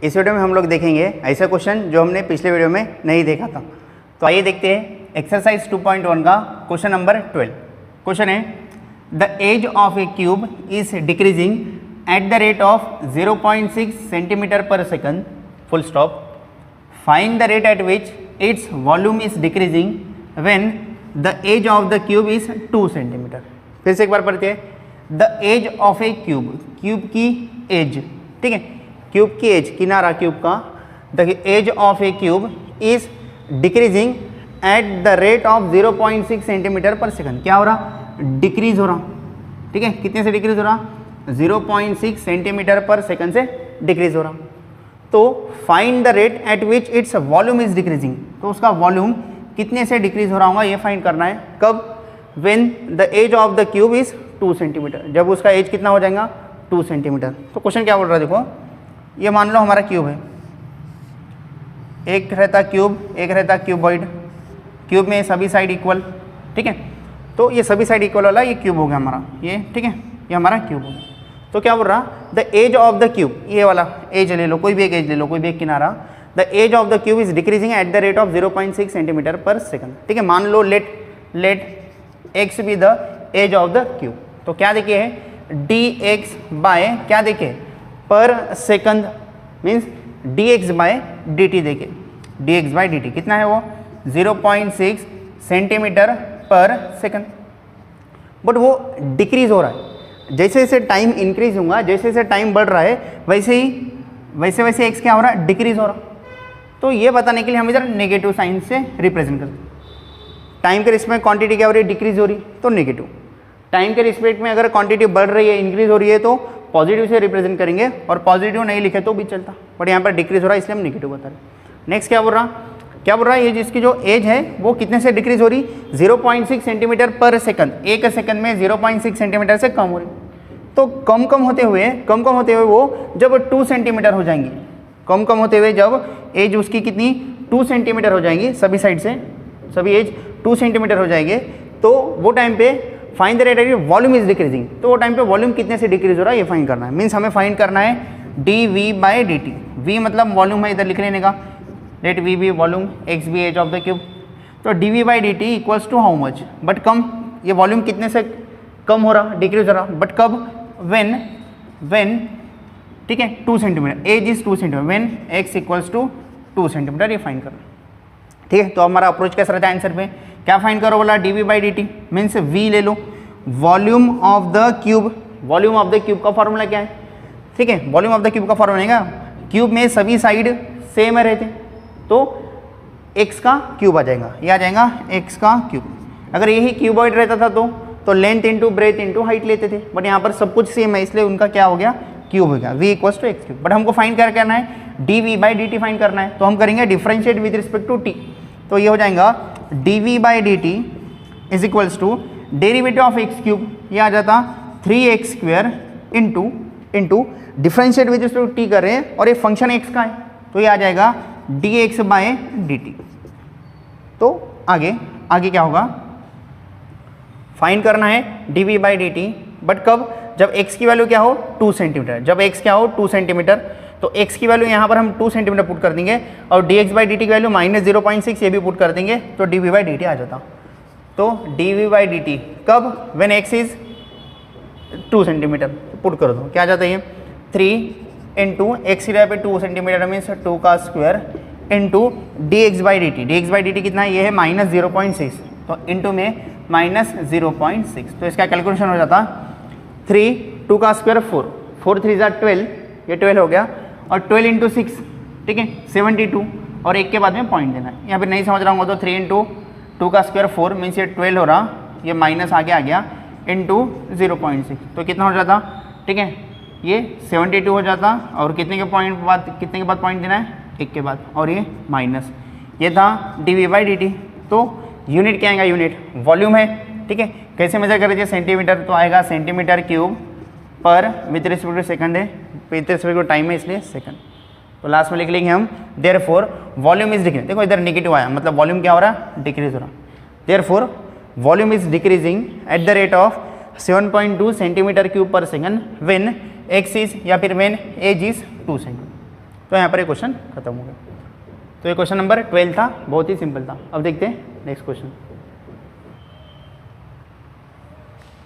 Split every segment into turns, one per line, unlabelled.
इस वीडियो में हम लोग देखेंगे ऐसा क्वेश्चन जो हमने पिछले वीडियो में नहीं देखा था। तो आइए देखते हैं एक्सरसाइज 2.1 का क्वेश्चन नंबर 12। क्वेश्चन है the edge of a cube is decreasing at the rate of 0.6 centimetre पर second full stop. Find the rate at which its volume is decreasing when the edge of the cube is 2 centimetre. फिर से एक बार पढ़ते हैं। The edge of a cube, cube की edge, ठीक है, क्यूब की एज, किनारा क्यूब का, the edge of a cube is decreasing at the rate of 0.6 centimetre पर सेकंड। क्या हो रहा? डिक्रीज हो रहा, ठीक है। कितने से डिक्रीज हो रहा? 0.6 सेंटीमीटर पर सेकंड से डिक्रीज हो रहा। तो find the rate at which its volume is decreasing, तो उसका वॉल्यूम कितने से डिक्रीज हो रहा होगा ये फाइंड करना है। कब? When the edge of the cube is 2 centimetre, जब उसका एज कितना हो जाएगा? 2 सेंटीमीटर। तो क्वेश्चन क्या बोल रहा है, देखो, ये मान लो हमारा क्यूब है, एक रहता क्यूब, एक रहता क्यूबॉइड। क्यूब में सभी साइड इक्वल, ठीक है। तो ये सभी साइड इक्वल वाला ये क्यूब हो गया हमारा, ये, ठीक है, ये हमारा क्यूब हो गया। तो क्या बोल रहा? The edge of the cube, ये वाला एज ले लो, कोई भी एक एज ले लो, कोई भी एक किनारा। The edge of the cube is decreasing at the rate of 0.6 centimetre पर सेकंड, ठीक है। मान लो let x be the edge of the cube. तो क्या देखिए है, डी एक्स बाय क्या देखे, per second, means d x by d t देखे, d x by d t कितना है वो? 0.6 सेंटीमीटर पर सेकंड। बट वो डिक्रीज हो रहा है, जैसे जैसे टाइम इंक्रीज होगा, जैसे जैसे टाइम बढ़ रहा है, वैसे एक्स क्या हो रहा है? डिक्रीज हो रहा। तो ये बताने के लिए हम इधर नेगेटिव साइन से रिप्रेजेंट करते हैं। टाइम के रिस्पेक्ट में क्वांटिटी क्या हो रही है? डिक्रीज हो रही, तो नेगेटिव। टाइम के रिस्पेक्ट में अगर क्वांटिटी बढ़ रही है, इंक्रीज हो रही है, तो पॉजिटिव से रिप्रेजेंट करेंगे, और पॉजिटिव नहीं लिखे तो भी चलता, बट यहाँ पर डिक्रीज हो रहा है इसलिए हम नेगेटिव बता रहे हैं। नेक्स्ट क्या बोल रहा है, ये जिसकी जो एज है वो कितने से डिक्रीज हो रही? 0.6 सेंटीमीटर पर सेकंड, एक सेकंड में 0.6 सेंटीमीटर से कम हो रही। तो कम कम होते हुए वो जब 2 सेंटीमीटर हो जाएंगी, कम कम होते हुए जब एज उसकी कितनी? 2 सेंटीमीटर हो जाएंगी, सभी साइड से सभी एज 2 सेंटीमीटर हो जाएंगे, तो वो टाइम पे find the rate at volume is decreasing. तो वो टाइम पे वॉल्यूम कितने से डिक्रीज हो रहा है ये फाइंड करना है। मीन्स हमें फाइंड करना है d v by d t. V मतलब वॉल्यूम है, इधर लिख लेने का, let v be volume, x be edge of the cube. तो d v by d t equals to how much, but come, ये वॉल्यूम कितने से कम हो रहा? डिक्रीज हो रहा, बट कब? व्हेन, ठीक है, 2 centimetre, edge is 2 centimetre, when x equals to 2 centimetre, ये फाइंड करना, ठीक है। तो हमारा अप्रोच कैसा रहता है आंसर पे? क्या फाइंड करो बोला? D v by d t, means v ले लो, volume of the cube. Volume of the cube का फॉर्मूला क्या है? ठीक है, वॉल्यूम ऑफ द क्यूब का फॉर्मूला है, क्यूब में सभी साइड सेम है रहते, तो एक्स का क्यूब आ जाएगा, ये आ जाएगा एक्स का क्यूब। अगर यही क्यूबॉइड रहता था तो length into breadth into height लेते थे, बट यहाँ पर सब कुछ सेम है, इसलिए उनका क्या हो गया? क्यूब हो गया, v equals to x cube. But हमको फाइंड क्या करना है? D v by d t find करना है, तो हम करेंगे differentiate with respect to t. तो ये हो जाएगा d v by d t is equals to derivative of x cube, ये आ जाता 3x square into differentiate with respect to t कर रहे हैं, और ये फंक्शन एक्स का है, तो ये आ जाएगा d x by d t. तो आगे क्या होगा? फाइंड करना है d v by d t, but कब? जब x की वैल्यू क्या हो? 2 सेंटीमीटर। जब x क्या हो? 2 सेंटीमीटर, तो x की वैल्यू यहाँ पर हम 2 सेंटीमीटर पुट कर देंगे, और dx बाई डी टी की वैल्यू -0.6 ये भी पुट कर देंगे, तो d v by d t आ जाता। तो d v by d t कब? When x is 2 centimetre, put कर दो, क्या आ जाता है ये? 3 इंटू एक्स की जगह पे 2 सेंटीमीटर मीन्स 2 का square into D x by d t. D x by d t कितना है? ये है -0.6, तो इंटू में -0.6, तो इसका कैलकुलेशन हो जाता 3, 2 का स्क्वायर 4, 4 3 ज़ा 12, ये 12 हो गया, और 12 इंटू 6, ठीक है, 72, और एक के बाद में पॉइंट देना है। यहाँ पे नहीं समझ रहा हूँ तो 3 इंटू 2 का स्क्वायर 4 मीन्स ये 12 हो रहा, ये माइनस आगे आ गया, इंटू 0.6, तो कितना हो जाता? ठीक है, ये 72 हो जाता, और कितने के बाद पॉइंट देना है? 1 के बाद, और ये माइनस, ये था d v by d t. तो यूनिट क्या आएगा? यूनिट वॉल्यूम है, ठीक है। कैसे मेजर करेंगे? सेंटीमीटर, तो आएगा सेंटीमीटर क्यूब पर विथ रिस्पेक्ट टू सेकंड है, विथ रिस्पेक्ट टू टाइम है इसलिए सेकंड। तो लास्ट में लिख लेंगे हम देयरफॉर वॉल्यूम इज डिक्रीज। देखो इधर नेगेटिव आया, मतलब वॉल्यूम क्या हो रहा है? डिक्रीज हो रहा। Therefore volume is decreasing at the rate of 7.2 centimetre cube पर सेकंड व्हेन x इज या फिर व्हेन एज इज 2 सेंटीमीटर। तो यहाँ पर ये क्वेश्चन खत्म हो गया। तो ये क्वेश्चन नंबर 12 था, बहुत ही सिंपल था। अब देखते हैं next question.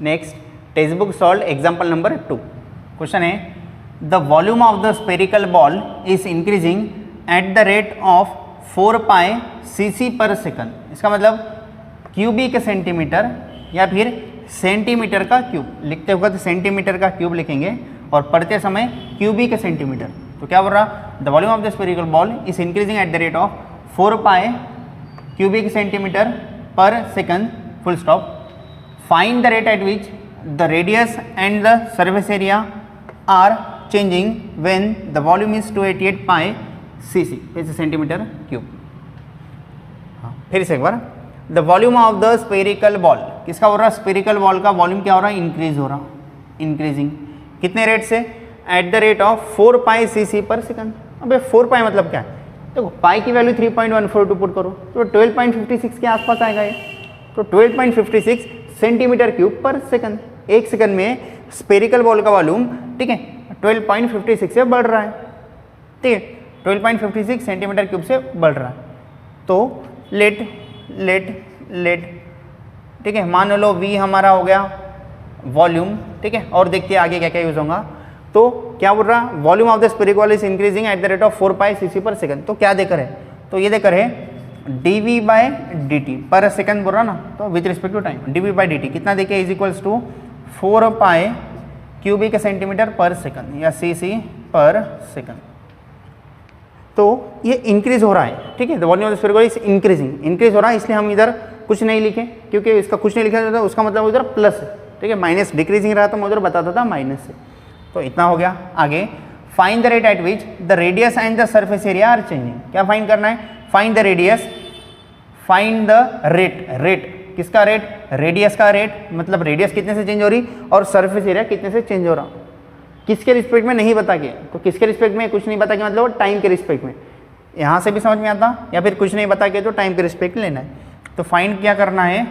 Next text book solve example number 2। Question है the volume of the spherical ball is increasing at the rate of 4 pi cc per second. इसका मतलब क्यूबिक सेंटीमीटर या फिर सेंटीमीटर का क्यूब, लिखते वक्त सेंटीमीटर का क्यूब लिखेंगे और पढ़ते समय क्यूबिक सेंटीमीटर। तो क्या बोल रहा, the volume of the spherical ball is increasing at the rate of 4 pi cubic centimetre पर second, full stop. Find the rate at which the radius and the surface area are changing when the volume is 288 pi cc, इस centimetre cube. हाँ, फिर से एक बार, the volume of the spherical ball, किसका हो रहा है, स्पेरिकल बॉल का वॉल्यूम क्या हो रहा है, इंक्रीज हो रहा, इंक्रीजिंग कितने रेट से, at the rate of 4 pi cc per second. अबे 4 पाई मतलब क्या है, देखो पाई की वैल्यू 3.142 पुट करो तो 12.56 के आसपास आएगा ये। तो 12.56 सेंटीमीटर क्यूब पर सेकंड, एक सेकंड में स्पेरिकल बॉल का वॉल्यूम, ठीक है, 12.56 से बढ़ रहा है, ठीक है, 12.56 सेंटीमीटर क्यूब से बढ़ रहा है। तो लेट ठीक है, मान लो v हमारा हो गया वॉल्यूम, ठीक है, और देखते हैं आगे क्या क्या यूज होगा। तो क्या बोल रहा, volume of the spherical ball is increasing at the rate of 4 pi cc per second. तो क्या देकर है, तो ये देकर है dv/dt पर सेकंड बोल रहा ना, तो with respect to time dv/dt कितना देखे, is equals to 4 pi cubic centimetre पर सेकंड या cc पर सेकंड। तो ये इंक्रीज हो रहा है, ठीक है, the volume of the spherical is increasing, increase हो रहा है, इसलिए हम इधर कुछ नहीं लिखे, क्योंकि इसका कुछ नहीं लिखा जाता, उसका मतलब उधर प्लस है, ठीक है, माइनस डिक्रीजिंग रहा तो मैं उधर बताता था माइनस से। तो इतना हो गया। आगे find the rate at which the radius and the surface area are changing. क्या फाइंड करना है, find the radius, find the rate, rate किसका रेट, रेडियस का रेट, मतलब रेडियस कितने से चेंज हो रही और सरफेस एरिया कितने से चेंज हो रहा, किसके रिस्पेक्ट में नहीं बता के, तो किसके रिस्पेक्ट में कुछ नहीं बता के मतलब टाइम के रिस्पेक्ट में, यहाँ से भी समझ में आता, या फिर कुछ नहीं बता के तो टाइम के रिस्पेक्ट लेना है। तो फाइंड क्या करना है,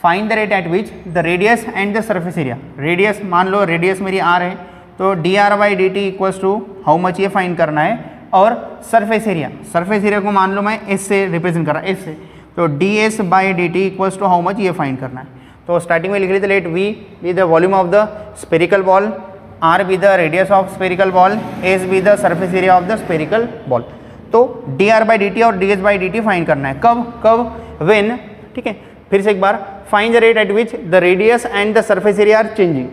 find the rate at which the radius and the surface area, radius मान लो रेडियस मेरी r है तो dr/dt equals to how much, ये फाइंड करना है। और सरफेस एरिया, सरफेस एरिया को मान लो मैं s से रिप्रेजेंट कर रहा है, s से, तो ds/dt equals to how much, ये फाइंड करना है। तो स्टार्टिंग में लिख लेते, let v be the volume of the spherical ball, r be the radius of spherical ball, s be the surface area of the spherical ball. तो dr/dt और ds/dt find करना है, कब, व्हेन, ठीक है। फिर से एक बार, find the rate at which the radius and the surface area are changing,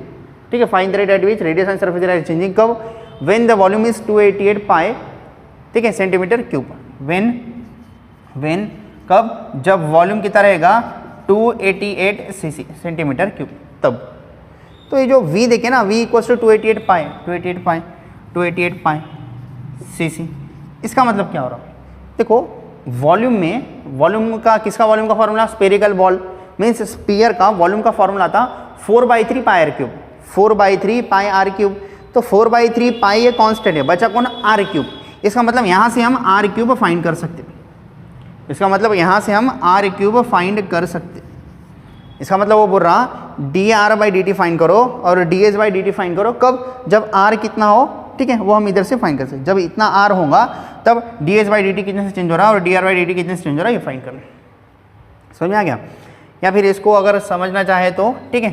ठीक है, find the rate at which radius and surface area are changing, कब, when the volume is 288 pi, ठीक है, सेंटीमीटर क्यूब। व्हेन कब, जब volume कितना रहेगा 288 cc centimetre cube, तब। तो ये जो v देखे ना, v equals to 288 pi cc, इसका मतलब क्या हो रहा है, देखो वॉल्यूम में, वॉल्यूम का किसका वॉल्यूम का formula, spherical ball means sphere का वॉल्यूम का फॉर्मूला था 4/3 pi r cube, 4/3 pi r cube. तो 4/3 पाई ये कांस्टेंट है, बचा कौन, r क्यूब। इसका मतलब यहाँ से हम r क्यूब फाइंड कर सकते, इसका मतलब यहाँ से हम r क्यूब फाइंड कर सकते। इसका मतलब वो बोल रहा dr/dt फाइंड करो और ds/dt फाइंड करो, कब, जब r कितना हो, ठीक है, वो हम इधर से फाइंड कर सकते। जब इतना r होगा तब ds/dt कितने से चेंज हो रहा है और dr/dt कितने से चेंज हो रहा है, ये फाइंड करना। समझ में आ गया। या फिर इसको अगर समझना चाहे तो, ठीक है,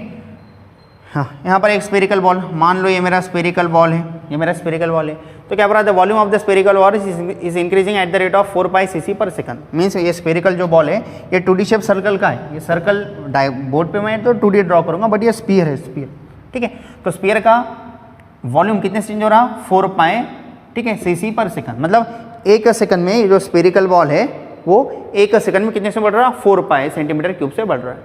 हाँ, यहाँ पर एक स्पेरिकल बॉल, मान लो ये मेरा स्पेरिकल बॉल है, ये मेरा स्पेरिकल बॉल है। तो क्या बोल रहा है, the volume of the spherical ball is increasing at the rate of 4 pi cc per second. Means ये स्पेरिकल जो बॉल है ये 2D शेप सर्कल का है, ये सर्कल बोर्ड पे मैं तो 2D ड्रॉ करूँगा, बट ये स्पीयर है, स्पीयर, ठीक है। तो स्पीयर का वॉल्यूम कितने से चेंज हो रहा, 4 पाई, ठीक है, cc पर सेकंड। मतलब एक सेकंड में ये जो स्पेरिकल बॉल है वो एक सेकंड में कितने से बढ़ रहा, 4 पाई सेंटीमीटर क्यूब से बढ़ रहा है।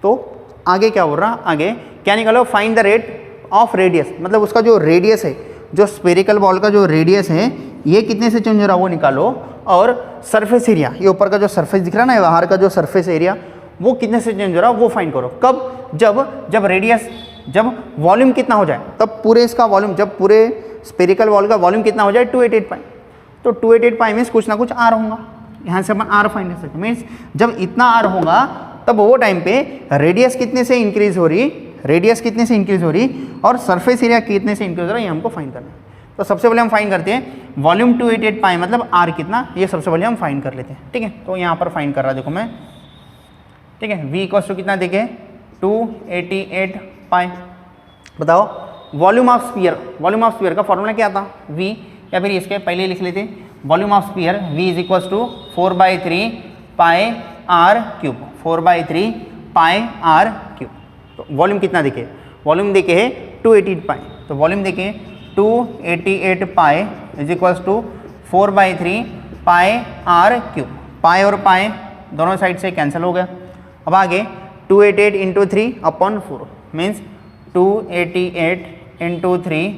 तो आगे क्या हो रहा, आगे क्या निकालो, find the rate of radius, मतलब उसका जो रेडियस है, जो स्पेरिकल बॉल का जो रेडियस है ये कितने से चेंज हो रहा है वो निकालो। और सरफेस एरिया, ये ऊपर का जो सरफेस दिख रहा है ना, बाहर का जो सरफेस एरिया वो कितने से चेंज हो रहा है वो फाइंड करो, कब, जब रेडियस, जब वॉल्यूम कितना हो जाए, तब पूरे इसका वॉल्यूम, जब पूरे स्पेरिकल बॉल का वॉल्यूम कितना हो जाए 288 पाई। तो 288 पाई मीन्स कुछ ना कुछ r होगा, यहाँ से अपन r फाइंड कर सकते। मीन्स जब इतना r होगा तब वो टाइम पे रेडियस कितने से इंक्रीज हो रही, रेडियस कितने से इंक्रीज हो रही और सरफेस एरिया कितने से इंक्रीज हो रहा है, ये हमको फाइंड करना है। तो सबसे पहले हम फाइंड करते हैं वॉल्यूम 288 पाई मतलब आर कितना, ये सबसे पहले हम फाइंड कर लेते हैं। ठीक है, तो यहाँ पर फाइंड कर रहा देखो मैं। ठीक है, v इक्वल्स टू कितना देखे 288 पाई। बताओ volume of sphere, volume of sphere का फॉर्मूला क्या था v, या फिर इसके पहले लिख लेते volume of sphere v is equals to 4/3 pi r cube, 4/3 pi r cube. तो वॉल्यूम कितना देखे, वॉल्यूम देखे है 288 पाई, तो वॉल्यूम देखे 288 pi is equals to 4/3 pi r cube. Pi और पाई दोनों साइड से कैंसिल हो गया। अब आगे 288 into 3 upon 4 means 288 into 3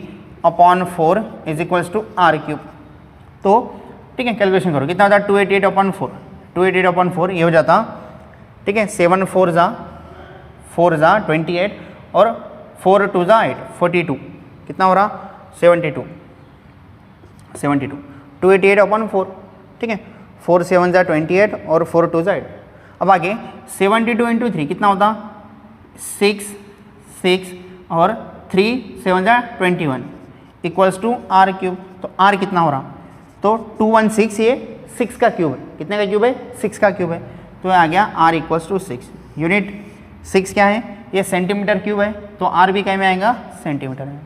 upon 4 is equals to r cube. तो ठीक है, कैलकुलेशन करो कितना होता है 288 अपॉन 4, 288 अपॉन 4 ये हो जाता। ठीक है, 7 4 जा 28 और 4 2 जा 8 42, कितना हो रहा 72, 288 अपॉन 4। ठीक है, 4 7 जा 28 और 4 2 जा 8। अब आगे 72 इंटू 3 कितना होता 6 और 3 7 जा 21 इक्वल्स टू आर क्यूब। तो आर कितना हो रहा, तो 216, ये 6 का क्यूब है। कितने का क्यूब है 6 का क्यूब है, तो आ गया आर इक्वल्स टू 6। यूनिट 6 क्या है, ये सेंटीमीटर क्यूब है, तो आर भी कहीं में आएगा सेंटीमीटर में।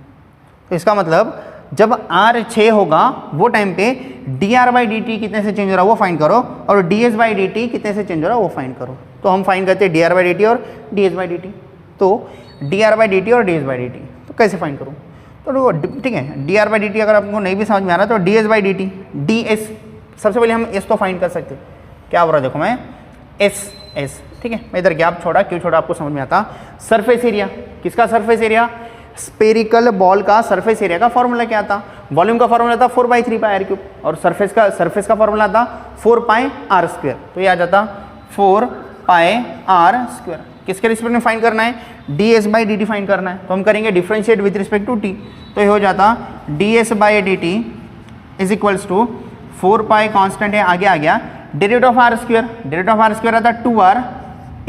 तो इसका मतलब जब आर 6 होगा वो टाइम पे D r by d T कितने से चेंज हो रहा है वो फाइंड करो, और d s by d T कितने से चेंज हो रहा है वो फाइंड करो। तो हम फाइंड करते हैं d r by d t और d s by d t. तो d r by d t और d s by d t तो कैसे फाइंड करूँ, तो ठीक है d r by d t अगर आपको नहीं भी समझ में आ रहा तो d s by d t, d s सबसे पहले हम एस तो फाइंड कर सकते हैं। क्या हो रहा है देखो मैं एस। ठीक है, मैं इधर गैप छोड़ा, क्यों छोड़ा आपको समझ में आता। सरफेस एरिया, किसका सरफेस एरिया, स्पेरिकल बॉल का सरफेस एरिया का फॉर्मूला क्या था, वॉल्यूम का फॉर्मूला था 4/3 पाई आर क्यूब, और सरफेस का फॉर्मूला था 4 पाई आर स्क्वायर। तो ये आ जाता 4 पाई आर स्क्वायर। किसके रिस्पेक्ट में फाइंड करना है, d s by d t find करना है, तो हम करेंगे differentiate with respect to t. तो ये हो जाता d s by d t is equals to 4 pi constant है, आगे आ गया derivative of r square, derivative of r square आता 2r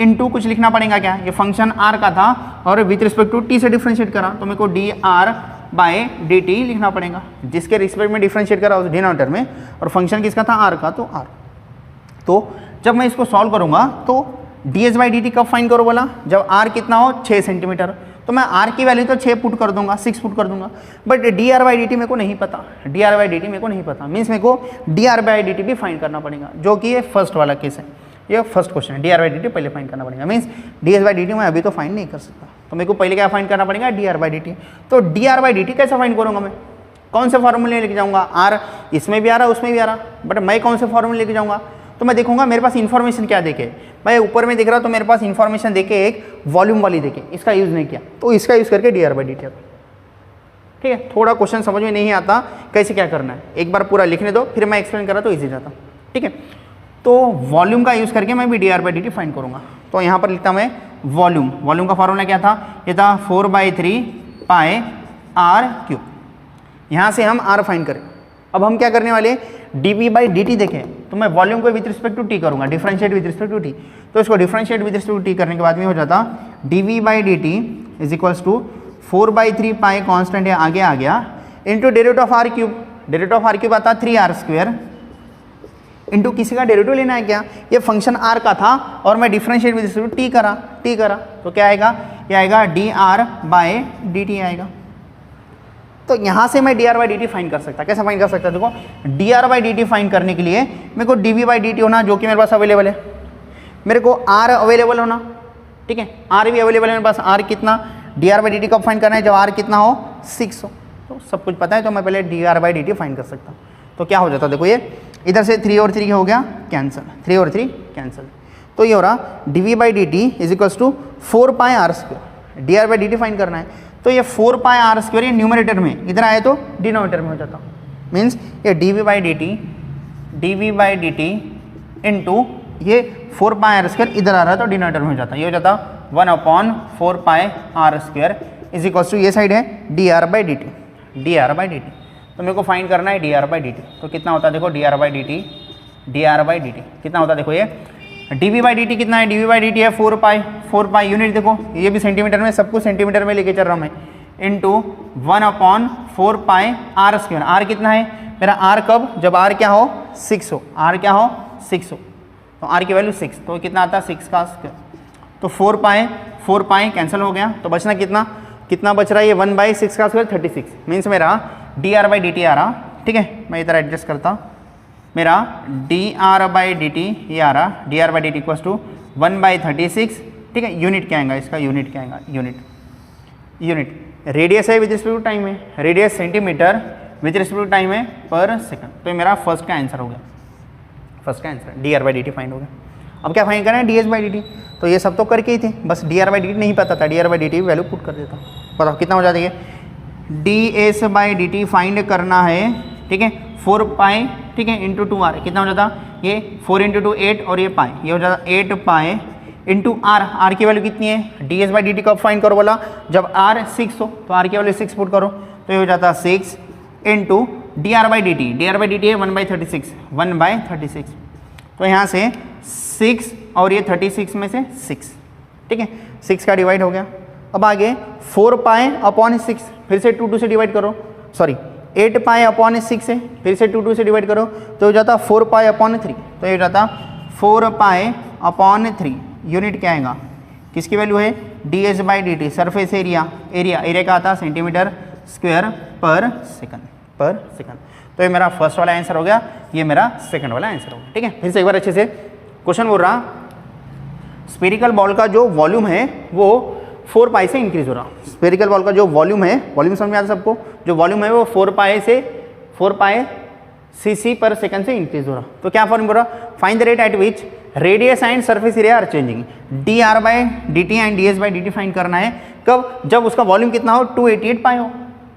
इनटू कुछ लिखना पड़ेगा क्या, ये फंक्शन r का था और विथ रिस्पेक्ट टू t से डिफरेंशिएट करा, तो मेरे को dr बाई dt लिखना पड़ेगा, जिसके रिस्पेक्ट में डिफरेंशिएट करा उस डिनोमिनेटर में, और फंक्शन किसका था r का, तो r। तो जब मैं इसको सॉल्व करूंगा तो ds बाई dt कब फाइंड करो बोला, जब r कितना हो 6 सेंटीमीटर, तो मैं r की वैल्यू तो 6 पुट कर दूंगा, 6 पुट कर दूंगा, बट dr बाई dt मेरे को नहीं पता, dr बाई dt मेरे को नहीं पता, मीन्स मेरे को dr बाई dt भी फाइंड करना पड़ेगा, जो कि ये फर्स्ट वाला केस है, ये फर्स्ट क्वेश्चन है। dr बाई dt पहले फाइंड करना पड़ेगा, मीन्स ds बाई dt मैं अभी तो फाइंड नहीं कर सकता, तो मेरे को पहले क्या फाइंड करना पड़ेगा dr बाई dt। तो dr बाई dt कैसे फाइंड करूंगा मैं, कौन से फॉर्मूले लेके जाऊंगा, r इसमें भी आ रहा उसमें भी आ रहा, बट मैं कौन से फॉर्मूले लेके जाऊंगा, तो मैं देखूंगा मेरे पास इन्फॉर्मेशन क्या देखे, मैं ऊपर में देख रहा तो मेरे पास इन्फॉर्मेशन देखे एक वॉल्यूम वाली देखे, इसका यूज़ नहीं किया, तो इसका यूज़ करके dr बाई dt। ठीक है, थोड़ा क्वेश्चन समझ में नहीं आता कैसे क्या करना है, एक बार पूरा लिखने दो फिर मैं एक्सप्लेन करा तो ईजी जाता। ठीक है, तो वॉल्यूम का यूज़ करके मैं भी dr बाई dt फाइंड करूँगा। तो यहाँ पर लिखता मैं वॉल्यूम का फॉर्मूला क्या था, ये था 4/3 पाई आर क्यूब। यहाँ से हम r फाइंड करें। अब हम क्या करने वाले, dv बाई dt देखें, तो मैं वॉल्यूम को विथ रिस्पेक्ट टू t करूँगा, differentiate with respect to t। तो इसको differentiate with respect to t करने के बाद में हो जाता dv by dt is equals to 4/3 pi constant है, आगे आ गया, into derivative of r cube, derivative of r cube आता 3r स्क्वायर, इंटू किसी का डेरिवेटिव लेना है क्या, ये फंक्शन r का था और मैं differentiate with respect to t करा, तो क्या आएगा, ये आएगा dr बाई dt आएगा। तो यहाँ से मैं dr बाई dt फाइंड कर सकता, कैसे फाइंड कर सकता, देखो dr बाई dt फाइंड करने के लिए मेरे को dv बाई dt होना, जो कि मेरे पास अवेलेबल है, मेरे को r अवेलेबल होना। ठीक है, r भी अवेलेबल है मेरे पास, r कितना, dr बाई dt कब फाइंड करना है, जब r कितना हो 6 हो, तो सब कुछ पता है, तो मैं पहले dr बाई dt फाइंड कर सकता हूँ। तो क्या हो जाता, देखो ये इधर से 3 और 3 हो गया कैंसिल, 3 और 3 कैंसिल, तो ये हो रहा dv by dt is equals to 4 pi r square, dr by dt find करना है, तो ये 4 पाई आर स्क्वायर ये न्यूमरेटर में, इधर आए तो डिनोमिनेटर में हो जाता, मीन्स ये dv बाई dt इंटू ये 4 पाई आर स्क्वायर इधर आ रहा है तो डिनोमिनेटर में हो जाता, ये हो जाता 1/4 pi r square is equals to, ये साइड है dr बाई dt, तो मेरे को फाइंड करना है dr बाई dt। तो कितना होता है देखो dr बाई dt कितना होता है, देखो ये dv बाई dt कितना है, dv बाई dt है 4 पाई यूनिट, देखो ये भी सेंटीमीटर में, सब कुछ सेंटीमीटर में लेके चल रहा हूँ मैं, into 1/4 pi r square, r कितना है मेरा आर कब, जब आर क्या हो 6 हो, आर क्या हो 6 हो, तो आर की वैल्यू 6, तो कितना आता है 6 का स्क्वायर, तो 4 पाई कैंसिल हो गया, तो बचना कितना, कितना बच रहा है ये 1/6 का स्क्वायर 36, मीन्स मेरा dr/dt आ रहा, ठीक है, मैं इधर एडजस्ट करता हूँ, मेरा dr/dt ये आ रहा, dr/dt इक्वल्स टू 1/36, ठीक है, यूनिट क्या आएगा इसका, यूनिट क्या आएगा, यूनिट रेडियस है विद रिस्पेक्ट टू टाइम है, radius centimetre with respect to time है पर सेकंड, तो ये मेरा फर्स्ट का आंसर हो गया, फर्स्ट का आंसर dr/dt फाइंड हो गया। अब क्या फाइंड करना है ds/dt, तो ये सब तो करके ही थे, बस dr/dt नहीं पता था, dr/dt वैल्यू पुट कर देता, बताओ कितना हो जाता है, ds/dt फाइंड करना है, ठीक है, 4 पाई, ठीक है, इंटू 2r, कितना हो जाता, ये 4 इंटू 2 8 और ये पाई, ये हो जाता 8 पाई इंटू आर की वैल्यू कितनी है, ds/dt कब फाइंड करो बोला, जब r 6 हो, तो r की वैल्यू 6 पुट करो, तो ये हो जाता 6 इंटू dr/dt है 1/36, तो यहाँ से 6 और ये 36 में से 6, ठीक है, 6 का डिवाइड हो गया। अब आगे 4 पाई अपॉन 6, फिर से 2 से डिवाइड करो, सॉरी 8 पाई अपॉन 6 है, फिर से 2 से डिवाइड करो, तो हो जाता 4 पाई अपॉन 3, तो ये हो जाता 4 पाई अपॉन 3, यूनिट क्या आएगा, किसकी वैल्यू है ds/dt, सरफेस एरिया का आता सेंटीमीटर स्क्वायर पर सेकंड, तो ये मेरा फर्स्ट वाला आंसर हो गया, ये मेरा सेकंड वाला आंसर हो गया, ठीक है। फिर से एक बार अच्छे से क्वेश्चन बोल रहा, स्फेरिकल बॉल का जो वॉल्यूम है वो 4 पाई से इंक्रीज हो रहा, स्फेरिकल बॉल का जो वॉल्यूम है, वॉल्यूम समझ में आता सबको, जो वॉल्यूम है वो 4 पाई cc पर सेकंड से इंक्रीज हो रहा, तो क्या फॉर्म बोल रहा, find the rate at which radius and surface area are changing, dr/dt and ds/dt find करना है कब, जब उसका वॉल्यूम कितना हो 288 पाई हो,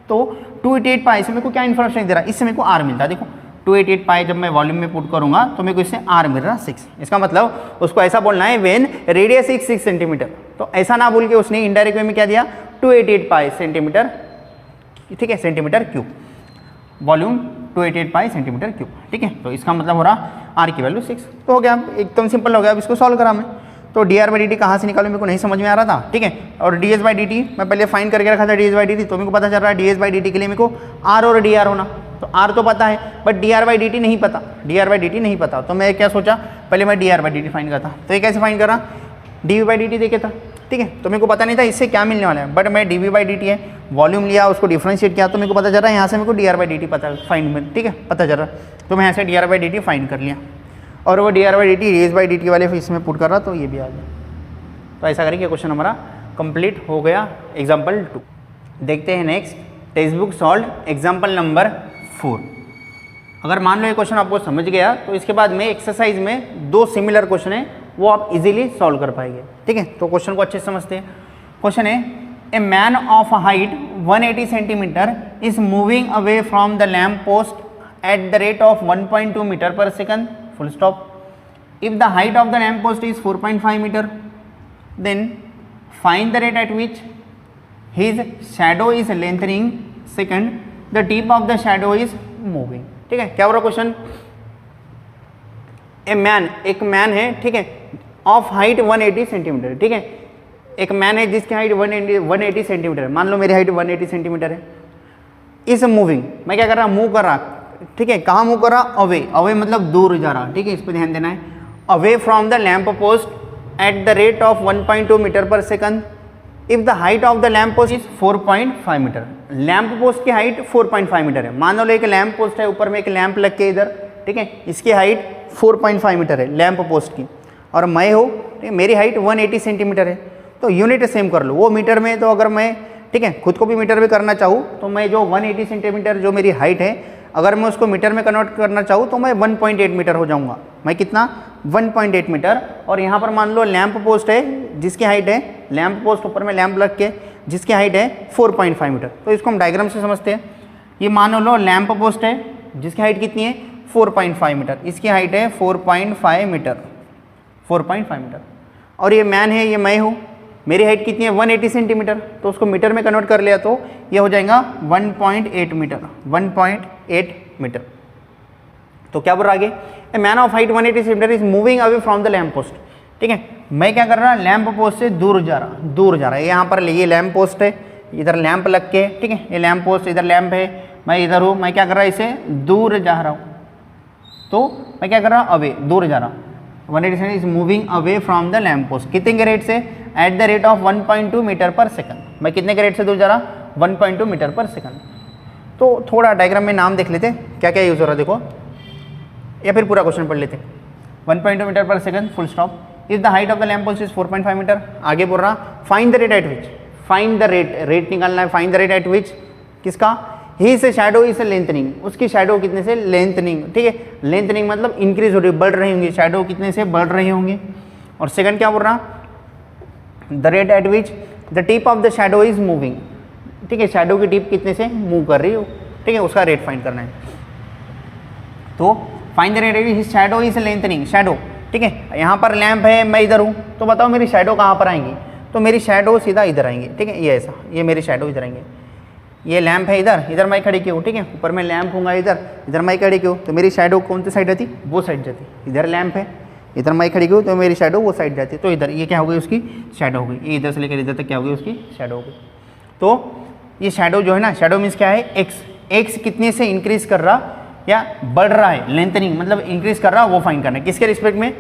तो 288 पाई से मेरे को क्या इन्फॉर्मेशन दे रहा है, इससे मेरे को आर मिलता है, देखो 288 पाई जब मैं वॉल्यूम में पुट करूंगा तो मेरे को इससे आर मिल रहा 6, इसका मतलब उसको ऐसा बोलना है व्हेन रेडियस इज 6 सेंटीमीटर, तो ऐसा ना बोल के उसने इनडायरेक्ट वे में क्या दिया 288 पाई सेंटीमीटर, ठीक है, सेंटीमीटर क्यूब, वॉल्यूम 288 पाई सेंटीमीटर क्यूब, ठीक है, तो इसका मतलब हो रहा आर की वैल्यू 6, तो हो गया, एकदम सिंपल हो गया। अब इसको सॉल्व करा मैं, तो dr/dt कहाँ से निकालूं मेरे को नहीं समझ में आ रहा था, ठीक है, और ds/dt मैं पहले फाइंड करके रखा था ds/dt, तो मेरे को पता चल रहा है ds/dt के लिए मेरे को r और dr होना, तो r तो पता है बट dr/dt नहीं पता, तो मैं क्या सोचा पहले मैं dr/dt फाइंड करता, तो ये कैसे फाइंड करा, dv/dt देखे था, ठीक है, तो मेरे को पता नहीं था इससे क्या मिलने वाला है, बट मैं dv/dt है, वॉल्यूम लिया उसको डिफ्रेंशिएट किया, तो मेरे को पता चल रहा है यहाँ से मेरे को dr/dt पता फाइंड, ठीक है, पता चल रहा, तो मैं यहाँ से dr/dt फाइंड कर लिया, और वो dr/dt ds/dt वाले इसमें पुट कर रहा, तो ये भी आ गया, तो ऐसा करके क्वेश्चन हमारा कंप्लीट हो गया एग्जाम्पल 2। देखते हैं next, text book solve example number 4। अगर मान लो ये क्वेश्चन आपको समझ गया तो इसके बाद में एक्सरसाइज में 2 सिमिलर क्वेश्चन है वो आप इजीली सॉल्व कर पाएंगे, ठीक है, तो क्वेश्चन को अच्छे से समझते हैं। क्वेश्चन है, a man of height 180 centimetre is moving away from the lamp post at the rate of 1.2 metre per second, full stop. If the height of the lamp post is 4.5 meter, then find the rate at which his shadow is lengthening. Second, the tip of the shadow is moving. ठीक है, क्या बोल रहा question, a man, एक man है, ठीक है, of height 180 centimetre, ठीक है, एक मैन है जिसकी हाइट 180 सेंटीमीटर, मान लो मेरी हाइट 180 सेंटीमीटर है, इज मूविंग, मैं क्या कर रहा, मूव कर रहा, ठीक है, कहाँ मूव कर रहा, अवे मतलब दूर जा रहा, ठीक है, इस पर ध्यान देना है, away from the lamp post at the rate of 1.2 metre per second, if the height of the lamp post is 4.5 metre, lamp post की हाइट 4.5 मीटर है, मान लो एक लैम्प पोस्ट है, ऊपर में एक लैम्प लग के इधर, ठीक है, इसकी हाइट 4.5 मीटर है लैम्प पोस्ट की, और मैं हूँ, ठीक है, मेरी हाइट 180 सेंटीमीटर है, तो यूनिट सेम कर लो, वो मीटर में, तो अगर मैं, ठीक है, खुद को भी मीटर में करना चाहूँ तो मैं जो 180 सेंटीमीटर जो मेरी हाइट है, अगर मैं उसको मीटर में कन्वर्ट करना चाहूँ तो मैं 1.8 मीटर हो जाऊँगा, मैं कितना 1.8 मीटर, और यहाँ पर मान लो लैम्प पोस्ट है जिसकी हाइट है, लैम्प पोस्ट ऊपर में लैम्प लग के जिसकी हाइट है 4.5 मीटर, तो इसको हम डायग्राम से समझते हैं। ये मान लो लैम्प पोस्ट है जिसकी हाइट कितनी है 4.5 मीटर, इसकी हाइट है 4.5 मीटर, 4.5 मीटर, और ये मैन है, ये मैं हूँ, मेरी हाइट कितनी है 180 सेंटीमीटर, तो उसको मीटर में कन्वर्ट कर लिया तो ये हो जाएगा 1.8 मीटर, 1.8 मीटर। तो क्या बोल रहा आगे, ए man of height 180 centimetre is moving away from the lamp post, ठीक है, मैं क्या कर रहा, लैम्प पोस्ट से दूर जा रहा है, यहाँ पर ये लैम्प पोस्ट है, इधर लैम्प लग के, ठीक है, ये लैम्प पोस्ट, इधर लैम्प है, मैं इधर हूँ, मैं क्या कर रहा हूँ, इसे दूर जा रहा हूँ, तो मैं क्या कर रहा हूँ, अवे, दूर जा रहा हूँ। 180 centimetre is moving away from the lamp post, कितने के रेट से, at the rate of 1.2 metre per second. मैं कितने के रेट से दूर जा रहा, 1.2 मीटर पर सेकंड। तो थोड़ा डायग्राम में नाम देख लेते क्या क्या यूज़ हो रहा है देखो, या फिर पूरा क्वेश्चन पढ़ लेते। 1.2 metre per second, full stop. If the height of the lamp post is 4.5 metre, आगे बोल रहा find the rate at which, find the rate, rate निकालना है, find the rate at which, किसका, his shadow is lengthening, उसकी shadow कितने से, lengthening, ठीक है, लेंथनिंग मतलब इंक्रीज हो रही, बढ़ रही होंगी, शैडो कितने से बढ़ रही होंगी। और सेकंड क्या बोल रहा, the rate at which the tip of the shadow is moving, ठीक है, शैडो की टिप कितने से मूव कर रही हो, ठीक है, उसका रेट फाइंड करना है। तो find the rate at which shadow is lengthening, shadow, ठीक है, यहाँ पर लैंप है, मैं इधर हूँ, तो बताओ मेरी शैडो कहाँ पर आएंगी, तो मेरी शैडो सीधा इधर आएंगी, ठीक है, ये ऐसा, ये मेरी शैडो इधर आएंगे, ये लैंप है इधर, इधर मैं खड़ी क्यों, ठीक है, ऊपर में लैंप होगा इधर, इधर मैं खड़ी क्यों, तो मेरी शैडो कौन सी साइड जाती, वो साइड जाती, इधर लैंप है, इधर मैं खड़ी क्यों, तो मेरी शैडो वो साइड जाती, तो इधर ये क्या हो गई, उसकी शैडो हो गई, ये इधर से लेकर इधर तक क्या हो गई, उसकी शैडो हो गई। तो ये शैडो जो है ना, शैडो मीन्स क्या है, एक्स, एक्स कितने से इंक्रीज कर रहा या बढ़ रहा है, लेंथनिंग मतलब इंक्रीज कर रहा, वो फाइंड करना है, किसके रिस्पेक्ट में,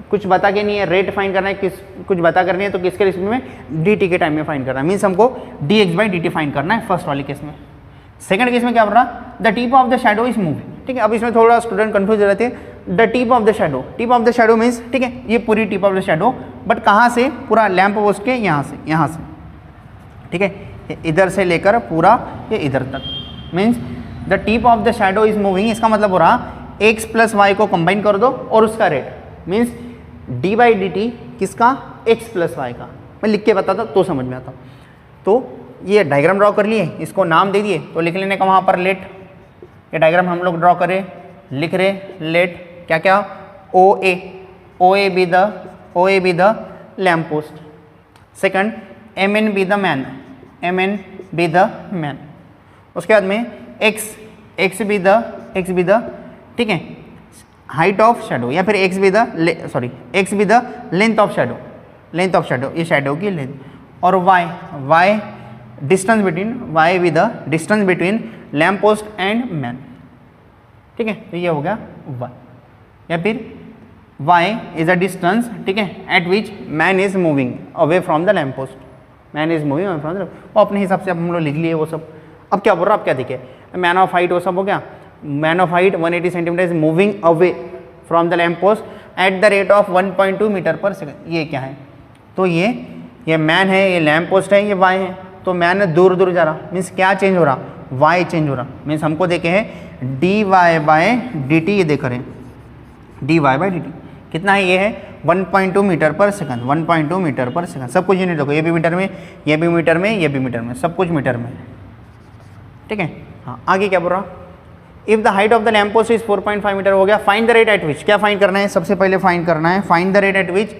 कुछ बता के नहीं है, रेट फाइंड करना है, किस कुछ बता करनी है, तो किसके रिस्पेक्ट में, डी टी के टाइम में फाइंड करना है, मीन्स हमको d x by d t find करना है फर्स्ट वाले केस में। सेकंड केस में क्या बोल रहा, the tip of the shadow is moving, ठीक है, अब इसमें थोड़ा स्टूडेंट कंफ्यूज हो जाते हैं, the tip of the shadow, tip of the shadow means, ठीक है, ये पूरी tip of the shadow, but कहाँ से, पूरा लैंप पोस्ट के यहाँ से, ठीक है, इधर से लेकर पूरा ये इधर तक, means the tip of the shadow is moving, इसका मतलब हो रहा एक्स प्लस वाई को कंबाइन कर दो और उसका rate, means D by d T किसका, एक्स प्लस वाई का, मैं लिख के बताता तो समझ में आता। तो ये डायग्राम ड्रॉ कर लिए, इसको नाम दे दिए, तो लिख लेने का वहाँ पर लेट, ये डायग्राम हम लोग ड्रॉ करें, लिख रहे लेट क्या क्या, O A be the lamp post, second M N be the man, उसके बाद में एक्स बी द, ठीक है, हाइट ऑफ शैडो, या फिर x be the length of shadow, ये शैडो की लेंथ, और y distance between lamp post and man, ठीक है, तो ये हो गया वाई, या फिर वाई इज अ डिस्टेंस, ठीक है, eight which man is moving away from the lamp post, man is moving away from the, वो अपने हिसाब से अब हम लोग लिख लिए वो सब। अब क्या बोल रहा, अब क्या दिखे, मैन ऑफ हाइट वो सब हो गया, man of height 180 centimetre is moving away from the lamp post at the rate of 1.2 metre per second, ये क्या है, तो ये मैन है, ये लैम्प पोस्ट है, ये वाई है, तो मैन दूर दूर जा रहा, मीन्स क्या चेंज हो रहा, वाई चेंज हो रहा, मीन्स हमको देखे हैं d y by d t, ये देख रहे हैं d y by d t कितना है, ये है 1.2 metre per second, 1.2 metre per second, सब कुछ यूनिट देखो, ये भी मीटर में, ये भी मीटर में, ये भी मीटर में, सब कुछ मीटर में, ठीक है। हाँ, आगे क्या बोल रहा, if the height of the lamp post is 4.5 metre हो गया, find the rate at which, क्या फाइंड करना है, सबसे पहले फाइंड करना है, find the rate at which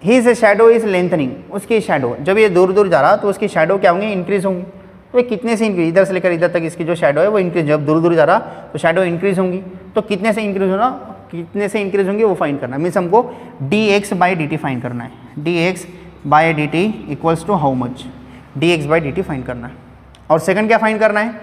his shadow is lengthening, उसकी शैडो, जब ये दूर दूर जा रहा तो उसकी शैडो क्या होंगी, इंक्रीज होंगी, तो ये कितने से इंक्रीज, इधर से लेकर इधर तक इसकी जो शैडो है वो इंक्रीज, जब दूर दूर जा रहा तो शैडो इंक्रीज होंगी, तो कितने से इंक्रीज होना, कितने से इंक्रीज होंगी वो फाइंड करना है, मीन्स हमको d x by d t find करना है, d x by d t equals to how much, d x by d t find करना है। और सेकंड क्या फाइंड करना है,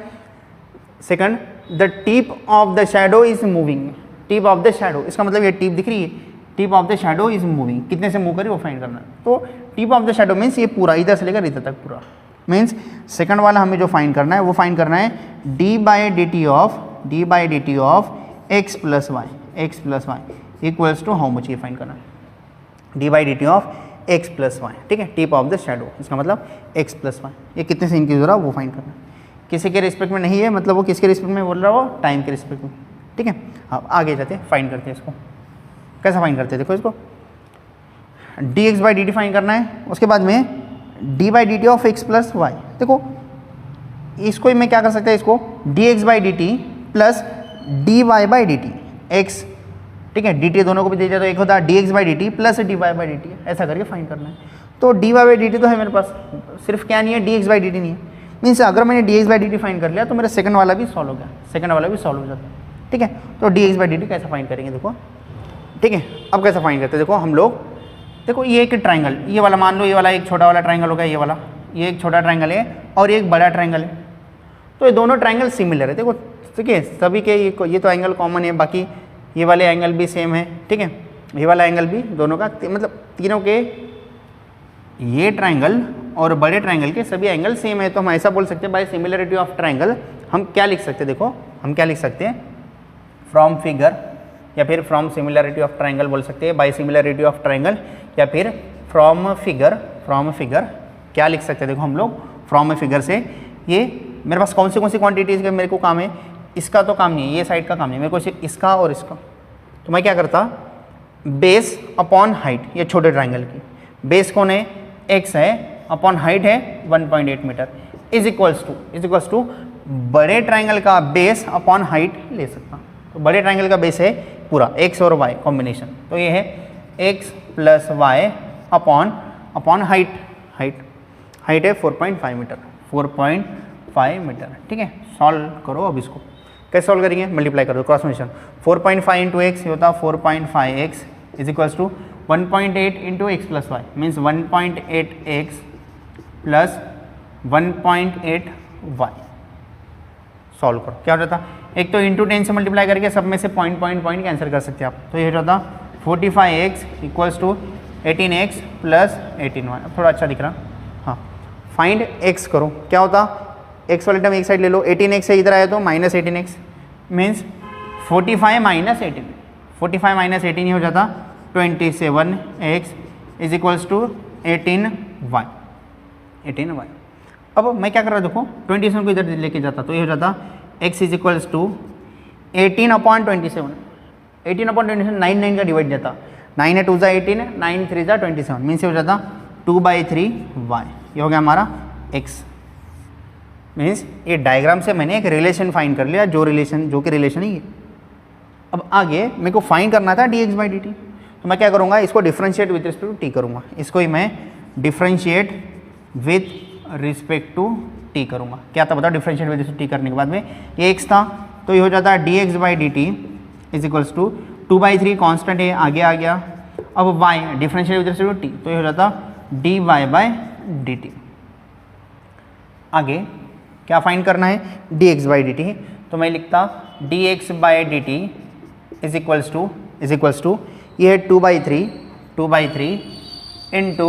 second the tip of the shadow is moving, tip of the shadow, इसका मतलब ये टिप दिख रही है, tip of the shadow is moving, कितने से मूव करी वो फाइंड करना है। तो tip of the shadow means ये पूरा इधर से लेकर इधर तक पूरा, मीन्स सेकंड वाला हमें जो फाइंड करना है वो फाइंड करना है d by d t of x plus y equals to how much, ये फाइंड करना है d by d t of x plus y, ठीक है, टिप ऑफ द शैडो, इसका मतलब एक्स प्लस वाई, ये कितने से इंक्रीज हो रहा है वो फाइंड करना है, किसी के रिस्पेक्ट में नहीं है, मतलब वो किसके रिस्पेक्ट में बोल रहा हो, टाइम के रिस्पेक्ट में, ठीक है। अब आगे जाते हैं, फाइंड करते हैं इसको, कैसा फाइंड करते हैं, देखो इसको d x by d t find करना है, उसके बाद में d by d t of x plus y, देखो इसको मैं क्या कर सकता है, इसको d x by d t plus d y by d t x, ठीक है, डी टी दोनों को भी दे दिया तो एक होता है d x by d t plus d y by d t, ऐसा करके फाइंड करना है। तो d y by d t तो है मेरे पास, सिर्फ क्या नहीं है, d x by d t नहीं है, मीन्स अगर मैंने d x by d t find कर लिया तो मेरा सेकंड वाला भी सॉल्व हो गया, सेकंड वाला भी सॉल्व हो जाता है, ठीक है। तो D x by d T कैसे फाइंड करेंगे, देखो, ठीक है, अब कैसे फाइंड करते हैं, देखो हम लोग, देखो ये एक ट्राइंगल, ये वाला मान लो, ये वाला एक छोटा वाला ट्राइंगल होगा, ये वाला, ये एक छोटा ट्राइंगल है और ये एक बड़ा ट्राइंगल है, तो ये दोनों ट्राइंगल सिमिलर है। देखो ठीक है, सभी के ये तो एंगल कॉमन है, बाकी ये वाले एंगल भी सेम है, ठीक है, ये वाला एंगल भी दोनों का मतलब तीनों के ये ट्राइंगल और बड़े ट्राइंगल के सभी एंगल सेम है। तो हम ऐसा बोल सकते हैं बाय सिमिलरिटी ऑफ ट्राइंगल हम क्या लिख सकते हैं, देखो हम क्या लिख सकते हैं, फ्रॉम फिगर या फिर फ्रॉम सिमिलरिटी ऑफ ट्राइंगल बोल सकते हैं, बाय सिमिलरिटी ऑफ ट्राइंगल या फिर फ्रॉम फिगर क्या लिख सकते हैं। देखो हम लोग फ्रॉम फिगर से ये मेरे पास कौन सी क्वांटिटीज़ का मेरे को काम है, इसका तो काम नहीं है, ये साइड का काम नहीं है, मेरे को सिर्फ इसका और इसका। तो मैं क्या करता, बेस अपॉन हाइट, ये छोटे ट्राइंगल की बेस कौन है, x है, अपॉन हाइट है 1.8 मीटर, इज इक्वल्स टू बड़े ट्राइंगल का बेस अपॉन हाइट ले सकता। तो बड़े ट्राइंगल का बेस है पूरा x और y कॉम्बिनेशन, तो ये है x plus y upon height है 4.5 मीटर, 4.5 मीटर, ठीक है। सॉल्व करो अब इसको, कैसे सॉल्व करेंगे, मल्टीप्लाई करो क्रॉस मल्टीप्लिकेशन, 4.5 इंटू एक्स होता है 4.5x is equals to 1.8 into x plus y, means 1.8x plus 1.8y। Solve करो, क्या हो जाता, एक तो इंटू 10 से मल्टीप्लाई करके सब में से पॉइंट कैंसिल कर सकते हैं आप। तो ये हो जाता 45x equals to 18x plus 18y। थोड़ा अच्छा दिख रहा, हाँ। फाइंड x करो, क्या होता, x वाले टर्म एक साइड ले लो, 18x से इधर आया तो minus 18x, means 45 minus 18, 45 minus 18 हो जाता 27x is equals to 18y। अब मैं क्या कर रहा हूँ, देखो 27 को इधर लेके जाता तो ये हो जाता x इज इक्वल्स टू 18/27, 18/27 9 का डिवाइड जाता, 9 है 2 ज़ा 18, 9 3 ज़ा 27, मीन्स ये हो जाता 2/3y। ये हो गया हमारा x। मीन्स ये डायग्राम से मैंने एक रिलेशन फाइंड कर लिया, जो कि रिलेशन है ये। अब आगे मेरे को फाइंड करना था dx/dt, तो मैं क्या करूँगा, इसको differentiate with respect to t करूँगा, इसको ही मैं differentiate with respect to t करूँगा। क्या था बताओ, differentiate with respect to t करने के बाद में ये x था, तो ये हो जाता है dx/dt is equals to 2/3 constant है, आगे आ गया। अब y differentiate with respect to t, तो ये हो जाता dy/dt। आगे क्या फाइंड करना है, dx/dt, तो मैं लिखता dx/dt इज इक्वल्स टू ये है 2/3 into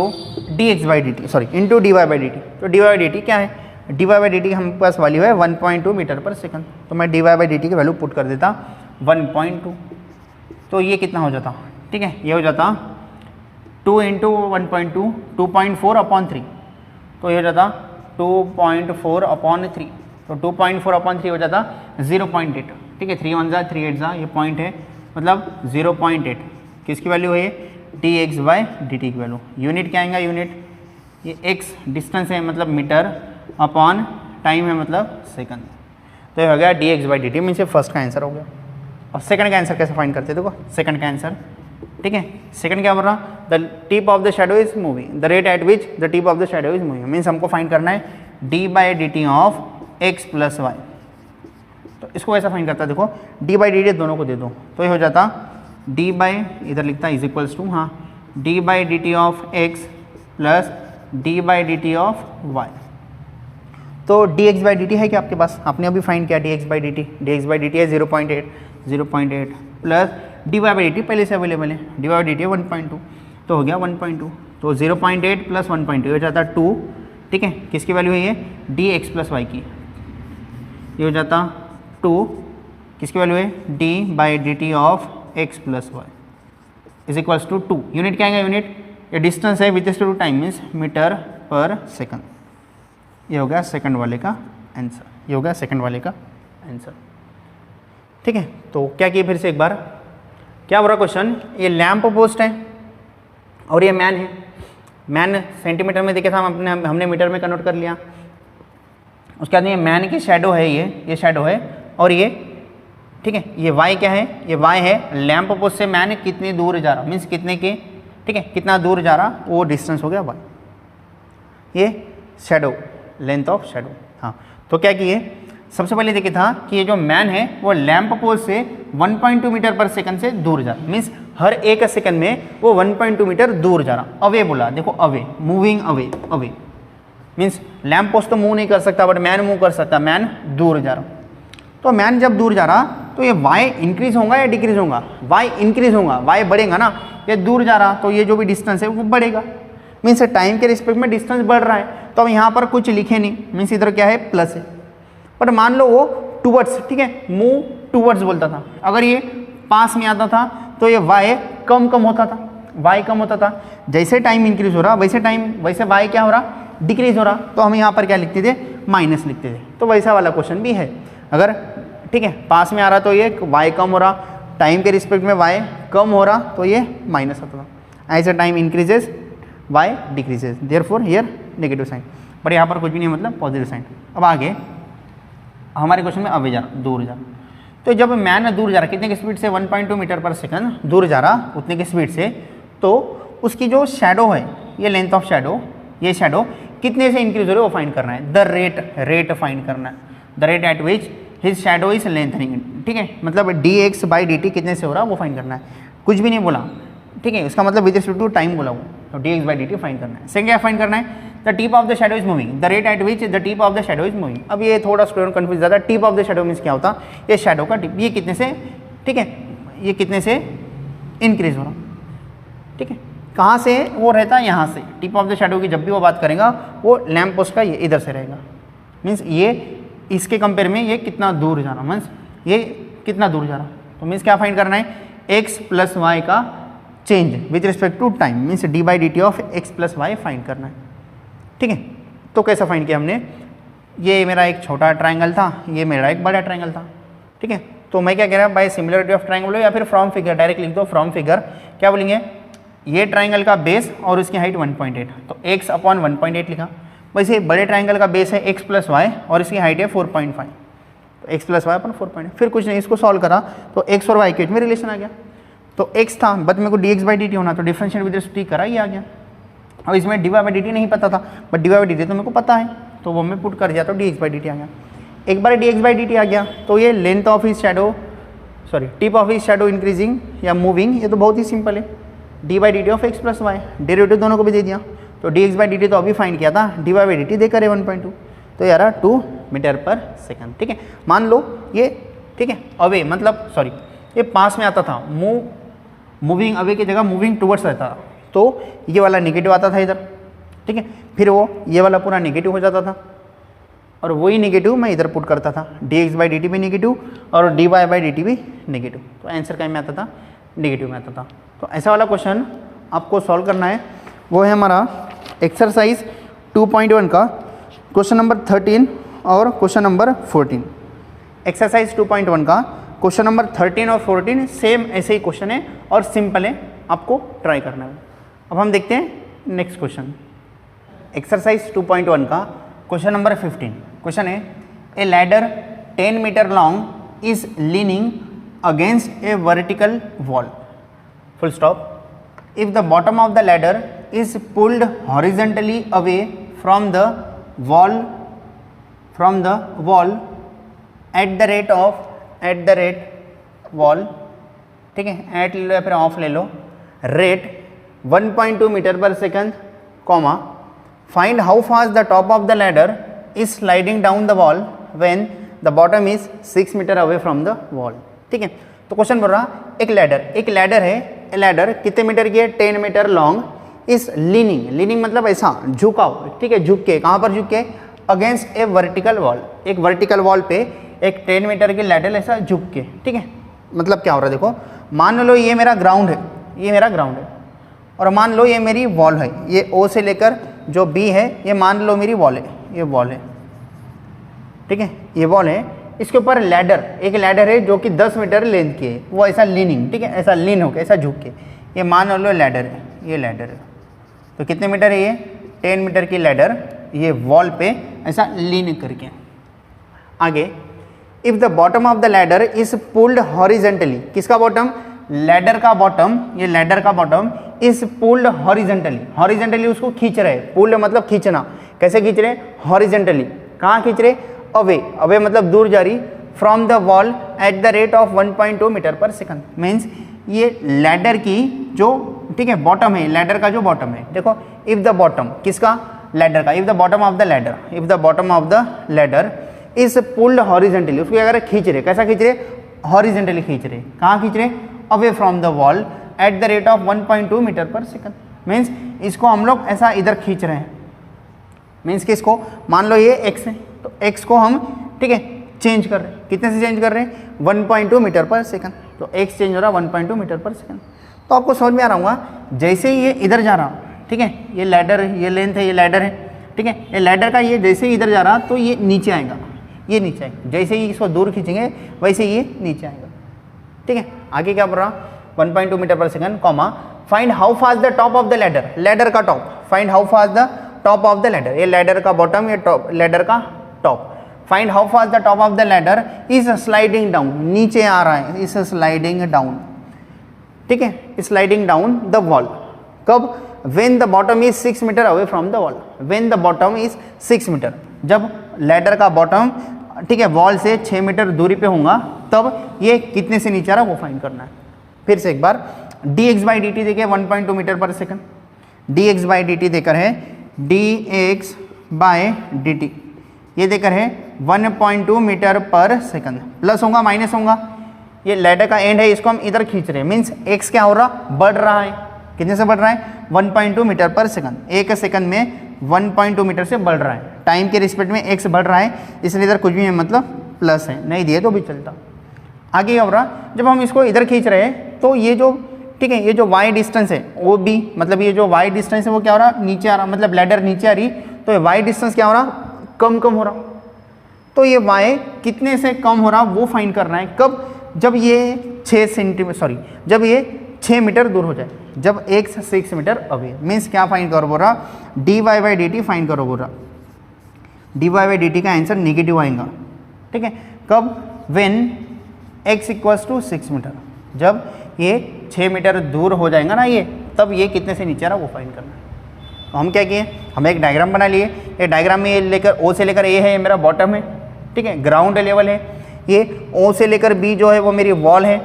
dx/dt, sorry into dy/dt। तो dy/dt क्या है, dy/dt हमारे पास वैल्यू है 1.2 मीटर पर सेकंड, तो मैं dy/dt की वैल्यू पुट कर देता 1.2, तो ये कितना हो जाता, ठीक है, ये हो जाता 2 इंटू 1.2 2.4/3, तो ये हो जाता 2.4/3, तो 2.4/3 हो जाता 0.8, ठीक है, 3 1 ज़ा 3 8 ज़ा ये पॉइंट है, मतलब 0.8 किसकी वैल्यू है, dx/dt की वैल्यू। यूनिट क्या आएगा, यूनिट ये x डिस्टेंस है मतलब मीटर, अपॉन टाइम है मतलब सेकंड, तो ये हो गया dx/dt, मीन्स ये फर्स्ट का आंसर हो गया। अब सेकंड का आंसर कैसे फाइंड करते हैं, देखो सेकंड का आंसर, ठीक है, सेकंड क्या बोल रहा, the tip of the shadow is moving, the rate at which the tip of the shadow is moving, means हमको फाइंड करना है d/dt of x plus Y. तो इसको ऐसा फाइंड करता है, देखो d/dt दोनों को दे दो, तो ये हो जाता इधर लिखता इज इक्वल्स टू, हाँ, d/dt of x plus d/dt of y। तो dx/dt है क्या आपके पास, आपने अभी फाइंड किया dx/dt है 0.8 प्लस dy/dt पहले से अवेलेबल है, dy/dt है 1.2, तो हो गया 1.2, तो 0.8 प्लस 1.2 हो जाता 2, ठीक है, किसकी वैल्यू है ये, dx प्लस y की, ये हो जाता 2, किसकी वैल्यू है, d/dt of x plus y is equals to 2। Unit क्या आएगा, यूनिट ये डिस्टेंस है with respect to time, means metre per second. ये हो गया सेकंड वाले का आंसर, ये हो गया सेकंड वाले का आंसर, ठीक है। तो क्या किए फिर से एक बार, क्या हो रहा क्वेश्चन, ये लैंप पोस्ट है और ये मैन है, मैन सेंटीमीटर में देखा था हमने मीटर में कन्वर्ट कर लिया। उसके बाद ये मैन की शैडो है, ये शैडो है, और ये, ठीक है, ये y क्या है, ये y है लैंप पोस्ट से मैन कितनी दूर जा रहा, मीन्स कितने के, ठीक है, कितना दूर जा रहा वो डिस्टेंस हो गया y। ये शैडो, लेंथ ऑफ शैडो, हाँ। तो क्या किए, सबसे पहले देखे था कि ये जो मैन है वो लैंप पोस्ट से 1.2 मीटर पर सेकंड से दूर जा रहा, मीन्स हर एक सेकंड में वो 1.2 मीटर दूर जा रहा, अवे बोला, देखो away, moving away, means lamp post तो मूव नहीं कर सकता बट मैन मूव कर सकता, मैन दूर जा रहा। तो मैन जब दूर जा रहा तो ये y इंक्रीज होगा या डिक्रीज होगा, y इंक्रीज होगा, y बढ़ेगा ना, ये दूर जा रहा तो ये जो भी डिस्टेंस है वो बढ़ेगा, मीन्स टाइम के रिस्पेक्ट में डिस्टेंस बढ़ रहा है। तो अब यहाँ पर कुछ लिखे नहीं, मीन्स इधर क्या है प्लस है, बट मान लो वो टूवर्ड्स, ठीक है, मूव टूवर्ड्स बोलता था, अगर ये पास में आता था तो ये y कम होता था, y कम होता था। जैसे टाइम इंक्रीज हो रहा वैसे y क्या हो रहा, डिक्रीज हो रहा। तो हम यहाँ पर क्या लिखते थे, माइनस लिखते थे। तो वैसा वाला क्वेश्चन भी है, अगर ठीक है पास में आ रहा तो ये y कम हो रहा, टाइम के रिस्पेक्ट में y कम हो रहा तो ये माइनस आता था। As a time increases y decreases, therefore here negative sign, पर यहाँ पर कुछ भी नहीं मतलब पॉजिटिव साइन। अब आगे हमारे क्वेश्चन में अवे जा रहा, दूर जा रहा। तो जब मैन दूर जा रहा, कितने की स्पीड से, 1.2 मीटर पर सेकंड दूर जा रहा, उतने की स्पीड से, तो उसकी जो शेडो है, ये लेंथ ऑफ शेडो, ये शेडो कितने से इंक्रीज हो रही है वो फाइंड करना है। द रेट फाइंड करना है, the rate at which his shadow is lengthening, ठीक है, मतलब dx/dt कितने से हो रहा है वो फाइंड करना है। कुछ भी नहीं बोला, ठीक है, इसका मतलब विद रिस्पेक्ट टू टाइम बोला वो, तो dx/dt फाइंड करना है। सेकंड क्या फाइंड करना है, the tip of the shadow is moving, the rate at which the tip of the shadow is moving. अब ये थोड़ा स्टूडेंट कंफ्यूज ज़्यादा, tip of the shadow means क्या होता, ये शेडो का टिप, ये कितने से, ठीक है, ये कितने से इंक्रीज हो रहा, ठीक है, कहाँ से वो रहता है, यहाँ से। टिप ऑफ द शेडो की जब भी वो बात करेगा वो लैम्प पोस्ट का ये इधर से रहेगा, मीन्स ये इसके कंपेयर में ये कितना दूर जा रहा, मीन्स ये कितना दूर जा रहा। तो मीन्स क्या फाइंड करना है, x प्लस वाई का change with respect to time, means d/dt of x plus y find करना है, ठीक है। तो कैसा फाइंड किया हमने, ये मेरा एक छोटा ट्राइंगल था, ये मेरा एक बड़ा ट्राइंगल था, ठीक है। तो मैं क्या कह रहा हूँ, बाय सिमिलरिटी ऑफ ट्राइंगल या फिर फ्रॉम फिगर, डायरेक्ट लिख दो फ्रॉम फिगर। क्या बोलेंगे, ये ट्राइंगल का बेस और उसकी हाइट 1.8, तो x अपॉन 1.8 लिखा। वैसे बड़े ट्राइंगल का बेस है x प्लस वाई और इसकी हाइट है 4.5, तो x प्लस वाई अपॉन 4.5। फिर कुछ नहीं, इसको सॉल्व करा तो x और y के बीच में रिलेशन आ गया। तो x था बट मेरे को dx/dt होना, तो डिफरेंशिएट विद रिस्पेक्ट करा, ये आ गया। और इसमें dy/dt नहीं पता था, बट dy/dt तो मेरे को पता है, तो वो मैं पुट कर दिया तो dx/dt आ गया। एक बार dx/dt आ गया तो ये length of his shadow, sorry tip of his shadow increasing या मूविंग, ये तो बहुत ही सिंपल है, d/dt of x plus y, derivative दोनों को भी दे दिया। तो dx/dt तो अभी फाइंड किया था, dy/dt देकर है 1.2, तो यार 2 मीटर पर सेकंड, ठीक है। मान लो ये, ठीक है, अवे मतलब सॉरी ये पास में आता था, मूविंग अवे की जगह मूविंग टुवर्ड्स रहता था, तो ये वाला नेगेटिव आता था इधर, ठीक है, फिर वो ये वाला पूरा नेगेटिव हो जाता था और वही नेगेटिव मैं इधर पुट करता था, dx/dt भी नेगेटिव और dy/dt भी नेगेटिव, तो आंसर क्या में आता था, नेगेटिव में आता था। तो ऐसा वाला क्वेश्चन आपको सॉल्व करना है, वो है हमारा एक्सरसाइज 2.1 का क्वेश्चन नंबर 13 और क्वेश्चन नंबर 14। एक्सरसाइज 2.1 का क्वेश्चन नंबर 13 और 14 सेम ऐसे ही क्वेश्चन है और सिंपल है, आपको ट्राई करना है। अब हम देखते हैं नेक्स्ट क्वेश्चन, एक्सरसाइज 2.1 का क्वेश्चन नंबर 15। क्वेश्चन है, a ladder 10 metre long is leaning against a vertical wall, full stop. If the bottom of the ladder is pulled horizontally away from the wall at the rate wall, ठीक है, eight ले लो या फिर off ले लो, rate 1.2 metre per second, comma, find how fast the top of the ladder is sliding down the wall when the bottom is 6 metre away from the wall, ठीक है। तो क्वेश्चन बोल रहा, एक लैडर है, लैडर कितने मीटर की है, 10 मीटर लॉन्ग, इस लीनिंग मतलब ऐसा झुकाव, ठीक है, झुक के, कहाँ पर झुक के, अगेंस्ट ए वर्टिकल वॉल, एक वर्टिकल वॉल पे एक 10 मीटर की लैडर ऐसा झुक के, ठीक है। मतलब क्या हो रहा है, देखो मान लो ये मेरा ग्राउंड है, और मान लो ये मेरी वॉल है, ये O से लेकर जो B है ये मान लो मेरी वॉल है, ये वॉल है, ठीक है, ये वॉल है, इसके ऊपर एक लैडर है जो कि 10 मीटर लेंथ की है, वो ऐसा लीनिंग, ठीक है, ऐसा लीन होकर ऐसा झुक के, ये मान लो लैडर है, ये लैडर है, तो कितने मीटर है ये, 10 मीटर की लैडर, ये वॉल पे ऐसा लीन करके। आगे, if the bottom of the ladder is pulled horizontally, किसका बॉटम, लैडर का बॉटम, ये लैडर का बॉटम इज पुल्ड हॉरिजेंटली उसको खींच रहे, पुल्ड मतलब खींचना, कैसे खींच रहे, हॉरिजेंटली, कहाँ खींच रहे, अवे मतलब दूर जा रही, from the wall at the rate of 1.2 metre per second. Means ये लैडर की जो, ठीक है, बॉटम है, लैडर का जो बॉटम है, देखो इफ द बॉटम किसका, लैडर का, if the bottom of the ladder is pulled horizontally, उसको अगर खींच रहे, कैसा खींच रहे, हॉरिजेंटली खींच रहे, कहाँ खींच रहे, away from the wall at the rate of 1.2 metre per second. Means इसको हम लोग ऐसा इधर खींच रहे हैं, मीन्स कि इसको मान लो ये x है, तो x को हम ठीक है चेंज कर रहे हैं, कितने से चेंज कर रहे हैं, 1.2 मीटर पर सेकंड। तो x चेंज हो रहा है 1.2 मीटर पर सेकंड। तो आपको समझ में आ रहा होगा, जैसे ही ये इधर जा रहा, ठीक है, ये लैडर है, ये लेंथ है, ये लैडर है, ठीक है, ये लैडर का ये जैसे ही इधर जा रहा तो ये नीचे आएगा, ये नीचे आएगा, जैसे ही इसको दूर खींचेंगे वैसे ये नीचे आएगा, ठीक है। आगे क्या बोल रहा, 1.2 metre per second, comma find how fast the top of the ladder, ladder का top, find how fast the top of the ladder, ये लैडर का बॉटम, ये टॉप, लैडर का top, find how fast the top of the ladder is sliding down, नीचे आ रहा है, is sliding down, ठीक है, स्लाइडिंग डाउन द वॉल, कब, when the bottom is 6 metre away from the wall, when the bottom is 6 metre, जब ladder का bottom ठीक है वॉल से 6 मीटर दूरी पे होगा, तब ये कितने से नीचे आ रहा है वो फाइंड करना है। फिर से एक बार, dx बाई डी टी देखे 1.2 metre per second, dx by d T देकर है dx बाय डी टी, ये देकर है 1.2 मीटर पर सेकंड, प्लस होगा माइनस होगा, ये लैडर का एंड है, इसको हम इधर खींच रहे हैं, मीन्स x क्या हो रहा, बढ़ रहा है, कितने से बढ़ रहा है, 1.2 मीटर पर सेकंड, एक सेकंड में 1.2 मीटर से बढ़ रहा है, टाइम के रिस्पेक्ट में x बढ़ रहा है, इसलिए इधर कुछ भी है मतलब प्लस है, नहीं दिए तो भी चलता। आगे क्या हो रहा, जब हम इसको इधर खींच रहे हैं तो ये जो ठीक है, ये जो y डिस्टेंस है वो भी, मतलब ये जो y डिस्टेंस है वो क्या हो रहा, नीचे आ रहा, मतलब लैडर नीचे आ रही, तो ये y डिस्टेंस क्या हो रहा, कम कम हो रहा, तो ये y कितने से कम हो रहा वो फाइंड करना है, कब, जब ये 6 सेंटीमीटर सॉरी जब ये 6 मीटर दूर हो जाए, जब एक से 6 मीटर अवे, मीन्स क्या फाइंड करो बोल रहा, d y by d t find करो बोल रहा, d y by d t का आंसर निगेटिव आएगा, ठीक है, कब, when x equals to 6 metre, जब ये 6 मीटर दूर हो जाएगा ना ये, तब ये कितने से नीचे आ रहा वो फाइंड करना है। तो हम क्या किए, हम एक डायग्राम बना लिए, ये डायग्राम में ये लेकर O से लेकर A है, ये मेरा बॉटम है, ठीक है, ग्राउंड लेवल है, ये O से लेकर B जो है वो मेरी वॉल है,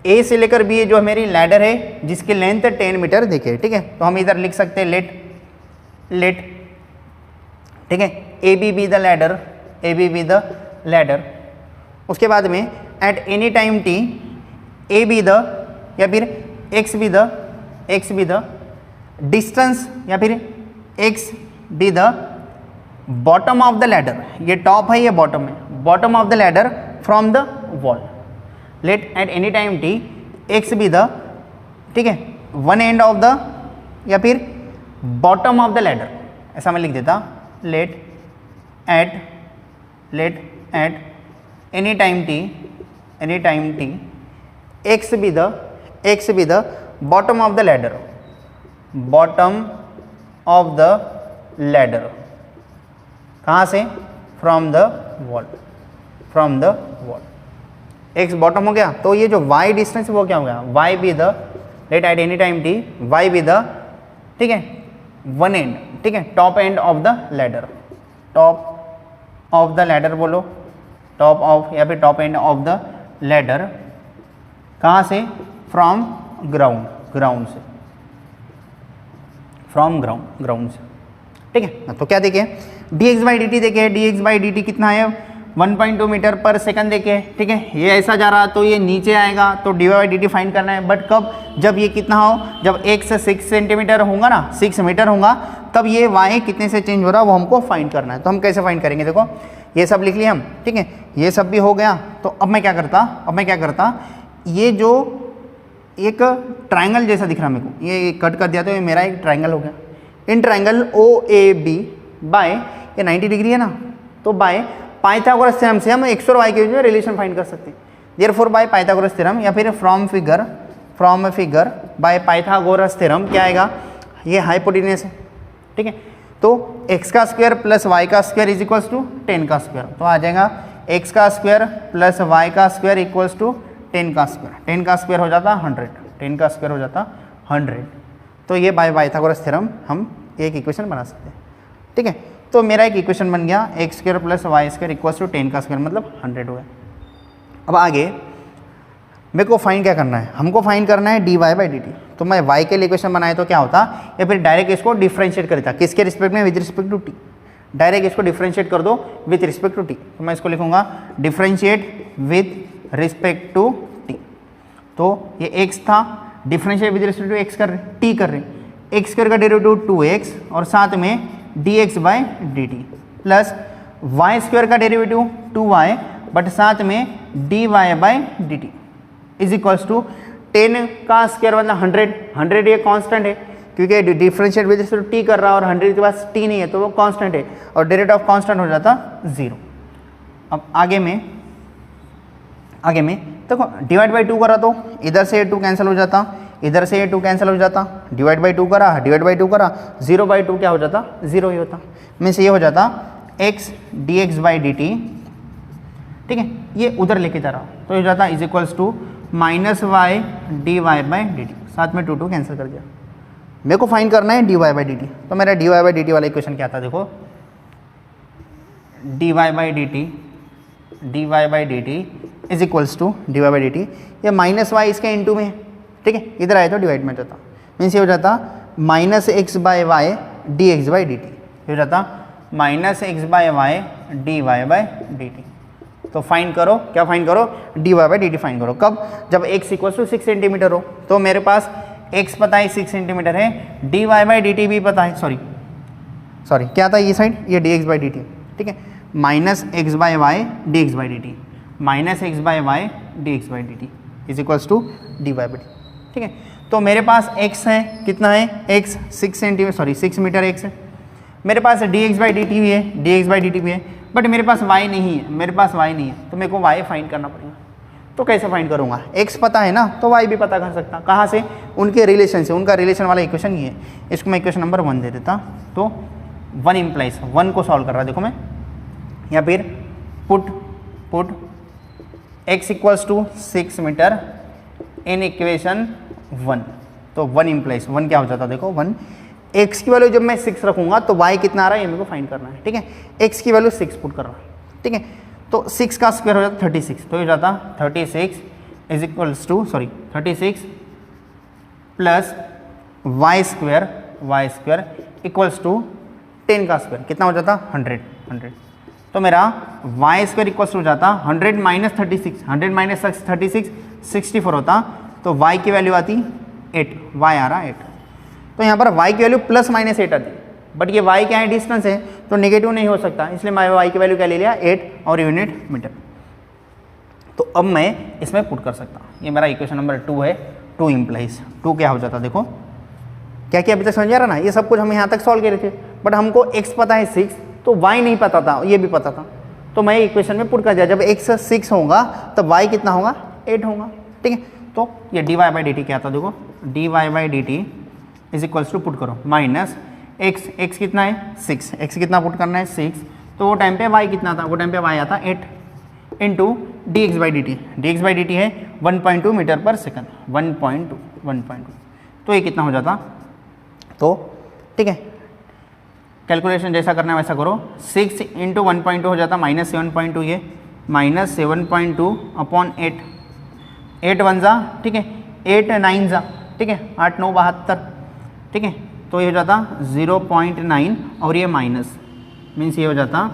A से लेकर B जो है मेरी लैडर है जिसकी लेंथ 10 मीटर देखिए, ठीक है, तो हम इधर लिख सकते हैं लेट, ठीक है, A B be the ladder, A B be the ladder, उसके बाद में at any time t A be the या फिर x बी द डिस्टेंस या फिर x be the bottom of the ladder, ये टॉप है ये बॉटम है, bottom of the ladder from the wall, let at any time t x be the, ठीक है, वन एंड ऑफ द या फिर बॉटम ऑफ द लैडर, ऐसा मैं लिख देता, let at any time t x be the bottom of the ladder, कहाँ से, from the wall, x bottom हो गया, तो ये जो y डिस्टेंस वो क्या हो गया, y be the, let at any time t y be the, ठीक है, वन एंड, ठीक है, top end of the ladder, top of the ladder बोलो, टॉप ऑफ या फिर top end of the ladder, कहाँ से, फ्रॉम ग्राउंड से, फ्रॉम ग्राउंड से, ठीक है। तो क्या देखे, dx बाई डी टी देखे, dx बाई डी टी कितना है, 1.2 मीटर पर सेकंड देखे, ठीक है, ये ऐसा जा रहा तो ये नीचे आएगा, तो D by d t find करना है, बट कब, जब ये कितना हो, जब 1 से 6 सेंटीमीटर होगा ना, 6 मीटर होगा, तब ये y कितने से चेंज हो रहा है वो हमको फाइंड करना है। तो हम कैसे फाइंड करेंगे, देखो ये सब लिख लिया हम, ठीक है, ये सब भी हो गया, तो अब मैं क्या करता, ये जो एक ट्राइंगल जैसा दिख रहा मेरे को, ये कट कर दिया तो ये मेरा एक ट्राइंगल हो गया, in triangle O A B by, ये 90 डिग्री है ना, तो बाय पाइथागोरस थ्योरम से हम x और y के बीच में रिलेशन फाइंड कर सकते हैं, देयरफॉर बाय पाइथागोरस थ्योरम या फिर from figure by Pythagoras theorem क्या आएगा, ये हाइपोटेन्यूस है, ठीक है, तो x का स्क्वायर प्लस y का स्क्वायर इज इक्वल्स टू 10 का स्क्वायर, तो आ जाएगा x का स्क्वायर प्लस y का स्क्वायर इक्वल्स टू 10 का स्क्वायर, 10 का स्क्वायर हो जाता 100, 10 का स्क्वायर हो जाता 100, तो ये बाय पाइथागोरस थ्योरम हम एक इक्वेशन बना सकते हैं, ठीक है। तो मेरा एक इक्वेशन बन गया x square plus y square equals to 10 का स्क्वायर मतलब 100 हो गया। अब आगे मेरे को फाइंड क्या करना है, हमको फाइंड करना है dy बाई dt। तो मैं y के लिए इक्वेशन बनाया तो क्या होता, या फिर डायरेक्ट इसको डिफरेंशिएट करता, किसके रिस्पेक्ट में, with respect to t। Direct इसको डिफरेंशिएट कर दो विथ रिस्पेक्ट टू t, तो मैं इसको लिखूंगा differentiate with respect to t। तो ये x था, differentiate with respect to x कर रहे, t कर रहे, एक्स स्क्वायर का डेरिवेटिव 2x और साथ में dx by dt plus y square का डेरिवेटिव 2y बट साथ में dy by dt is equals to 10 का स्क्वायर मतलब 100 ये कांस्टेंट है क्योंकि differentiate with respect to t कर रहा है और 100 के पास t नहीं है तो वो कांस्टेंट है और डेरिवेटिव ऑफ कांस्टेंट हो जाता 0। अब आगे में देखो डिवाइड बाई 2 करा तो इधर से ये 2 कैंसिल हो जाता, इधर से ये 2 कैंसिल हो जाता, डिवाइड बाई 2 करा, डिवाइड बाई 2 करा, 0/2 क्या हो जाता, 0 ही होता। मीन्स ये हो जाता x dx बाई dt, ठीक है, ये उधर लेके जा रहा हूँ तो ये हो जाता is equals to -y dy by dt, साथ में 2 कैंसिल कर दिया। मेरे को फाइंड करना है dy बाई dt, तो मेरा dy बाई dt वाला इक्वेशन क्या था, देखो dy by dt is equals to dy by dt, ये -y इसके इनटू में है, ठीक है, इधर आए तो डिवाइड में जाता, मीन्स ये हो जाता -x by y dx by dt, ये हो जाता -x by y dy by dt। तो फाइंड करो, क्या फाइंड करो, dy बाई dt फाइंड करो। कब, जब x इक्वल्स टू 6 सेंटीमीटर हो, तो मेरे पास x पता है 6 सेंटीमीटर है, dy बाई dt भी पता है, सॉरी क्या था ये साइड, ये dx बाई dt, ठीक है, -x by y dx by dt, -x by y dx by dt is equals to dy by dt, ठीक है। तो मेरे पास x है, कितना है, x 6 मीटर x है, मेरे पास dx बाई dt भी है, dx बाई dt भी है, बट मेरे पास y नहीं है, तो मेरे को y फाइंड करना पड़ेगा। तो कैसे फाइंड करूँगा, x पता है ना तो y भी पता कर सकता, कहाँ से, उनके रिलेशन से, उनका रिलेशन वाला इक्वेशन ये है, इसको मैं इक्वेशन नंबर 1 दे देता। तो 1 इम्प्लाइज 1 को सॉल्व कर रहा देखो मैं, या फिर put x equals to 6 metre in equation 1, तो 1 इम्प्लाइज 1 क्या हो जाता, देखो 1, x की वैल्यू जब मैं 6 रखूंगा तो y कितना आ रहा है ये मेरे को फाइंड करना है, ठीक है, x की वैल्यू 6 पुट कर रहा है, ठीक है, तो 6 का स्क्वायर हो जाता 36, तो ये जाता 36 is equals to 36 plus y square equals to 10 का स्क्वायर कितना हो जाता 100। तो मेरा y स्क्वायर इक्वल्स टू हो जाता 100 माइनस 36 64 होता, तो y की वैल्यू आती 8, y आ रहा 8, तो यहाँ पर y की वैल्यू प्लस माइनस 8 आती, बट ये y क्या है, डिस्टेंस है तो नेगेटिव नहीं हो सकता, इसलिए मैं y की वैल्यू क्या ले लिया 8 और यूनिट मीटर। तो अब मैं इसमें पुट कर सकता हूँ, ये मेरा इक्वेशन नंबर 2 है, 2 इम्प्लाइज 2 क्या हो जाता, देखो क्या क्या अभी तक समझ आ रहा ना, ये सब कुछ हम यहाँ तक सॉल्व कर रहे थे, बट हमको x पता है 6, तो y नहीं पता था, ये भी पता था, तो मैं इक्वेशन में पुट कर दिया, जब x 6 होगा तब y कितना होगा 8 होगा, ठीक है। तो ये dy बाई dt क्या था, देखो dy by dt is equals to put करो माइनस x कितना है 6, x कितना पुट करना है 6, तो वो टाइम पे y कितना था, वो टाइम पे y आता 8 इंटू dx बाई dt है 1.2 मीटर पर सेकंड, 1.2, तो ये कितना हो जाता, तो ठीक है कैलकुलेशन जैसा करना है वैसा करो, 6 इंटू 1.2 हो जाता -7.2, ये -7.2 अपॉन 8 1 जा, ठीक है, 8 9 जा, ठीक है, 8 9 72, ठीक है, तो ये हो जाता 0.9 और ये माइनस, मीन्स ये हो जाता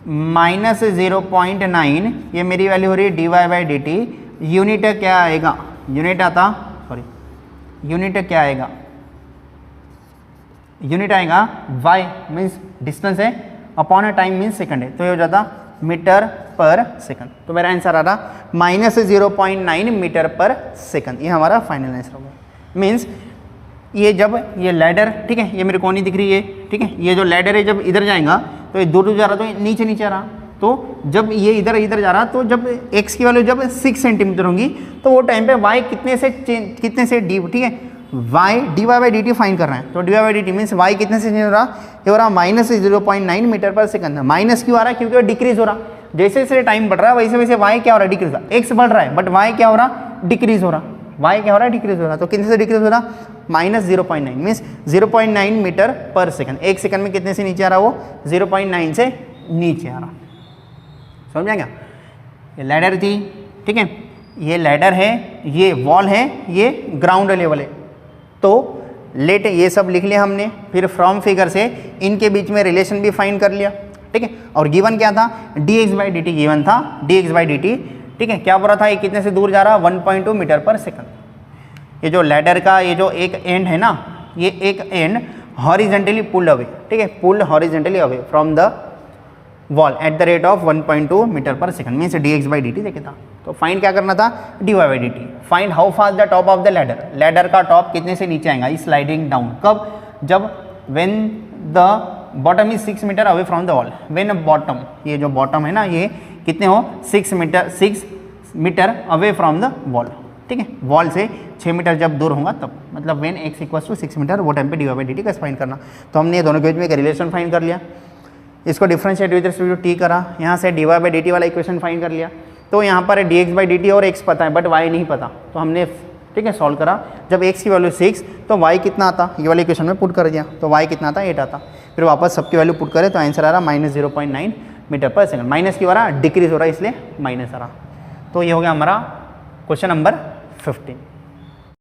-0.9, ये मेरी वैल्यू हो रही है dy बाई dt, यूनिट क्या आएगा, यूनिट क्या आएगा, यूनिट आएगा y मीन्स डिस्टेंस है अपॉन टाइम मीन्स सेकंड है, तो ये हो जाता मीटर पर सेकंड, तो मेरा आंसर आ रहा -0.9 मीटर पर सेकंड, ये हमारा फाइनल आंसर होगा। मीन्स ये जब ये लैडर, ठीक है, ये मेरे को नहीं दिख रही है, ठीक है, ये जो लैडर है जब इधर जाएगा तो ये दूर जा रहा, तो नीचे आ रहा, तो जब ये इधर जा रहा, तो जब x की वैल्यू जब 6 सेंटीमीटर होंगी तो वो टाइम पे y कितने से d, ठीक है, y dy by dt find करना है, तो dy by dt means y कितने से चेंज हो रहा, ये हो रहा -0.9 मीटर पर सेकंड, माइनस क्यों आ रहा है, क्योंकि वो डिक्रीज हो रहा, जैसे जैसे टाइम बढ़ रहा है वैसे वैसे y क्या हो रहा है, डिक्रीज हो रहा, x बढ़ रहा है बट y क्या हो रहा, डिक्रीज हो रहा, y क्या हो रहा है, डिक्रीज हो रहा, तो कितने से डिक्रीज हो रहा, -0.9 मीन्स 0.9 मीटर पर सेकंड, एक सेकंड में कितने से नीचे आ रहा, वो 0.9 से नीचे आ रहा, समझ क्या, ये लैडर थी, ठीक है, ये लैडर है, ये वॉल है, ये ग्राउंड लेवल है। तो लेट ये सब लिख लिया हमने, फिर फ्रॉम फिगर से इनके बीच में रिलेशन भी फाइंड कर लिया, ठीक है। और गिवन क्या था, dx/dt गिवन था, dx/dt, ठीक है। क्या बोल रहा था, ये कितने से दूर जा रहा, 1.2 मीटर पर सेकंड। ये जो लैडर का ये जो एक एंड है ना, ये एक एंड हॉरिजेंटली पुल्ड अवे, ठीक है, pulled horizontally away from the wall at the rate of 1.2 metre per second, means dx/dt देखे था। तो फाइंड क्या करना था, dy/dt। Find how fast the top of the ladder, ladder का टॉप कितने से नीचे आएगा, स्लाइडिंग डाउन। कब, जब when the bottom is 6 metre away from the wall, when bottom, ये जो बॉटम है ना, ये कितने हो 6 metre away from the wall, ठीक है। वॉल से 6 मीटर जब दूर होगा तब, मतलब व्हेन x = 6 मीटर, वो टाइम पे dy/dt का फाइंड करना। तो हमने ये दोनों के बीच में एक रिलेशन फाइंड कर लिया, इसको differentiate with respect to t करा, यहाँ से dy/dt वाला इक्वेशन फाइंड कर लिया। तो यहाँ पर dx/dt और x पता है बट y नहीं पता, तो हमने, ठीक है, सॉल्व करा। जब x की वैल्यू 6 तो y कितना आता, ये वाले इक्वेशन में पुट कर दिया, तो y कितना आता, 8 आता। फिर वापस सबकी वैल्यू पुट करें तो आंसर आ रहा -0.9 मीटर पर सेकंड। माइनस की हो रहा, डिक्रीज हो रहा है, इसलिए माइनस आ रहा। तो ये हो गया हमारा क्वेश्चन नंबर 15।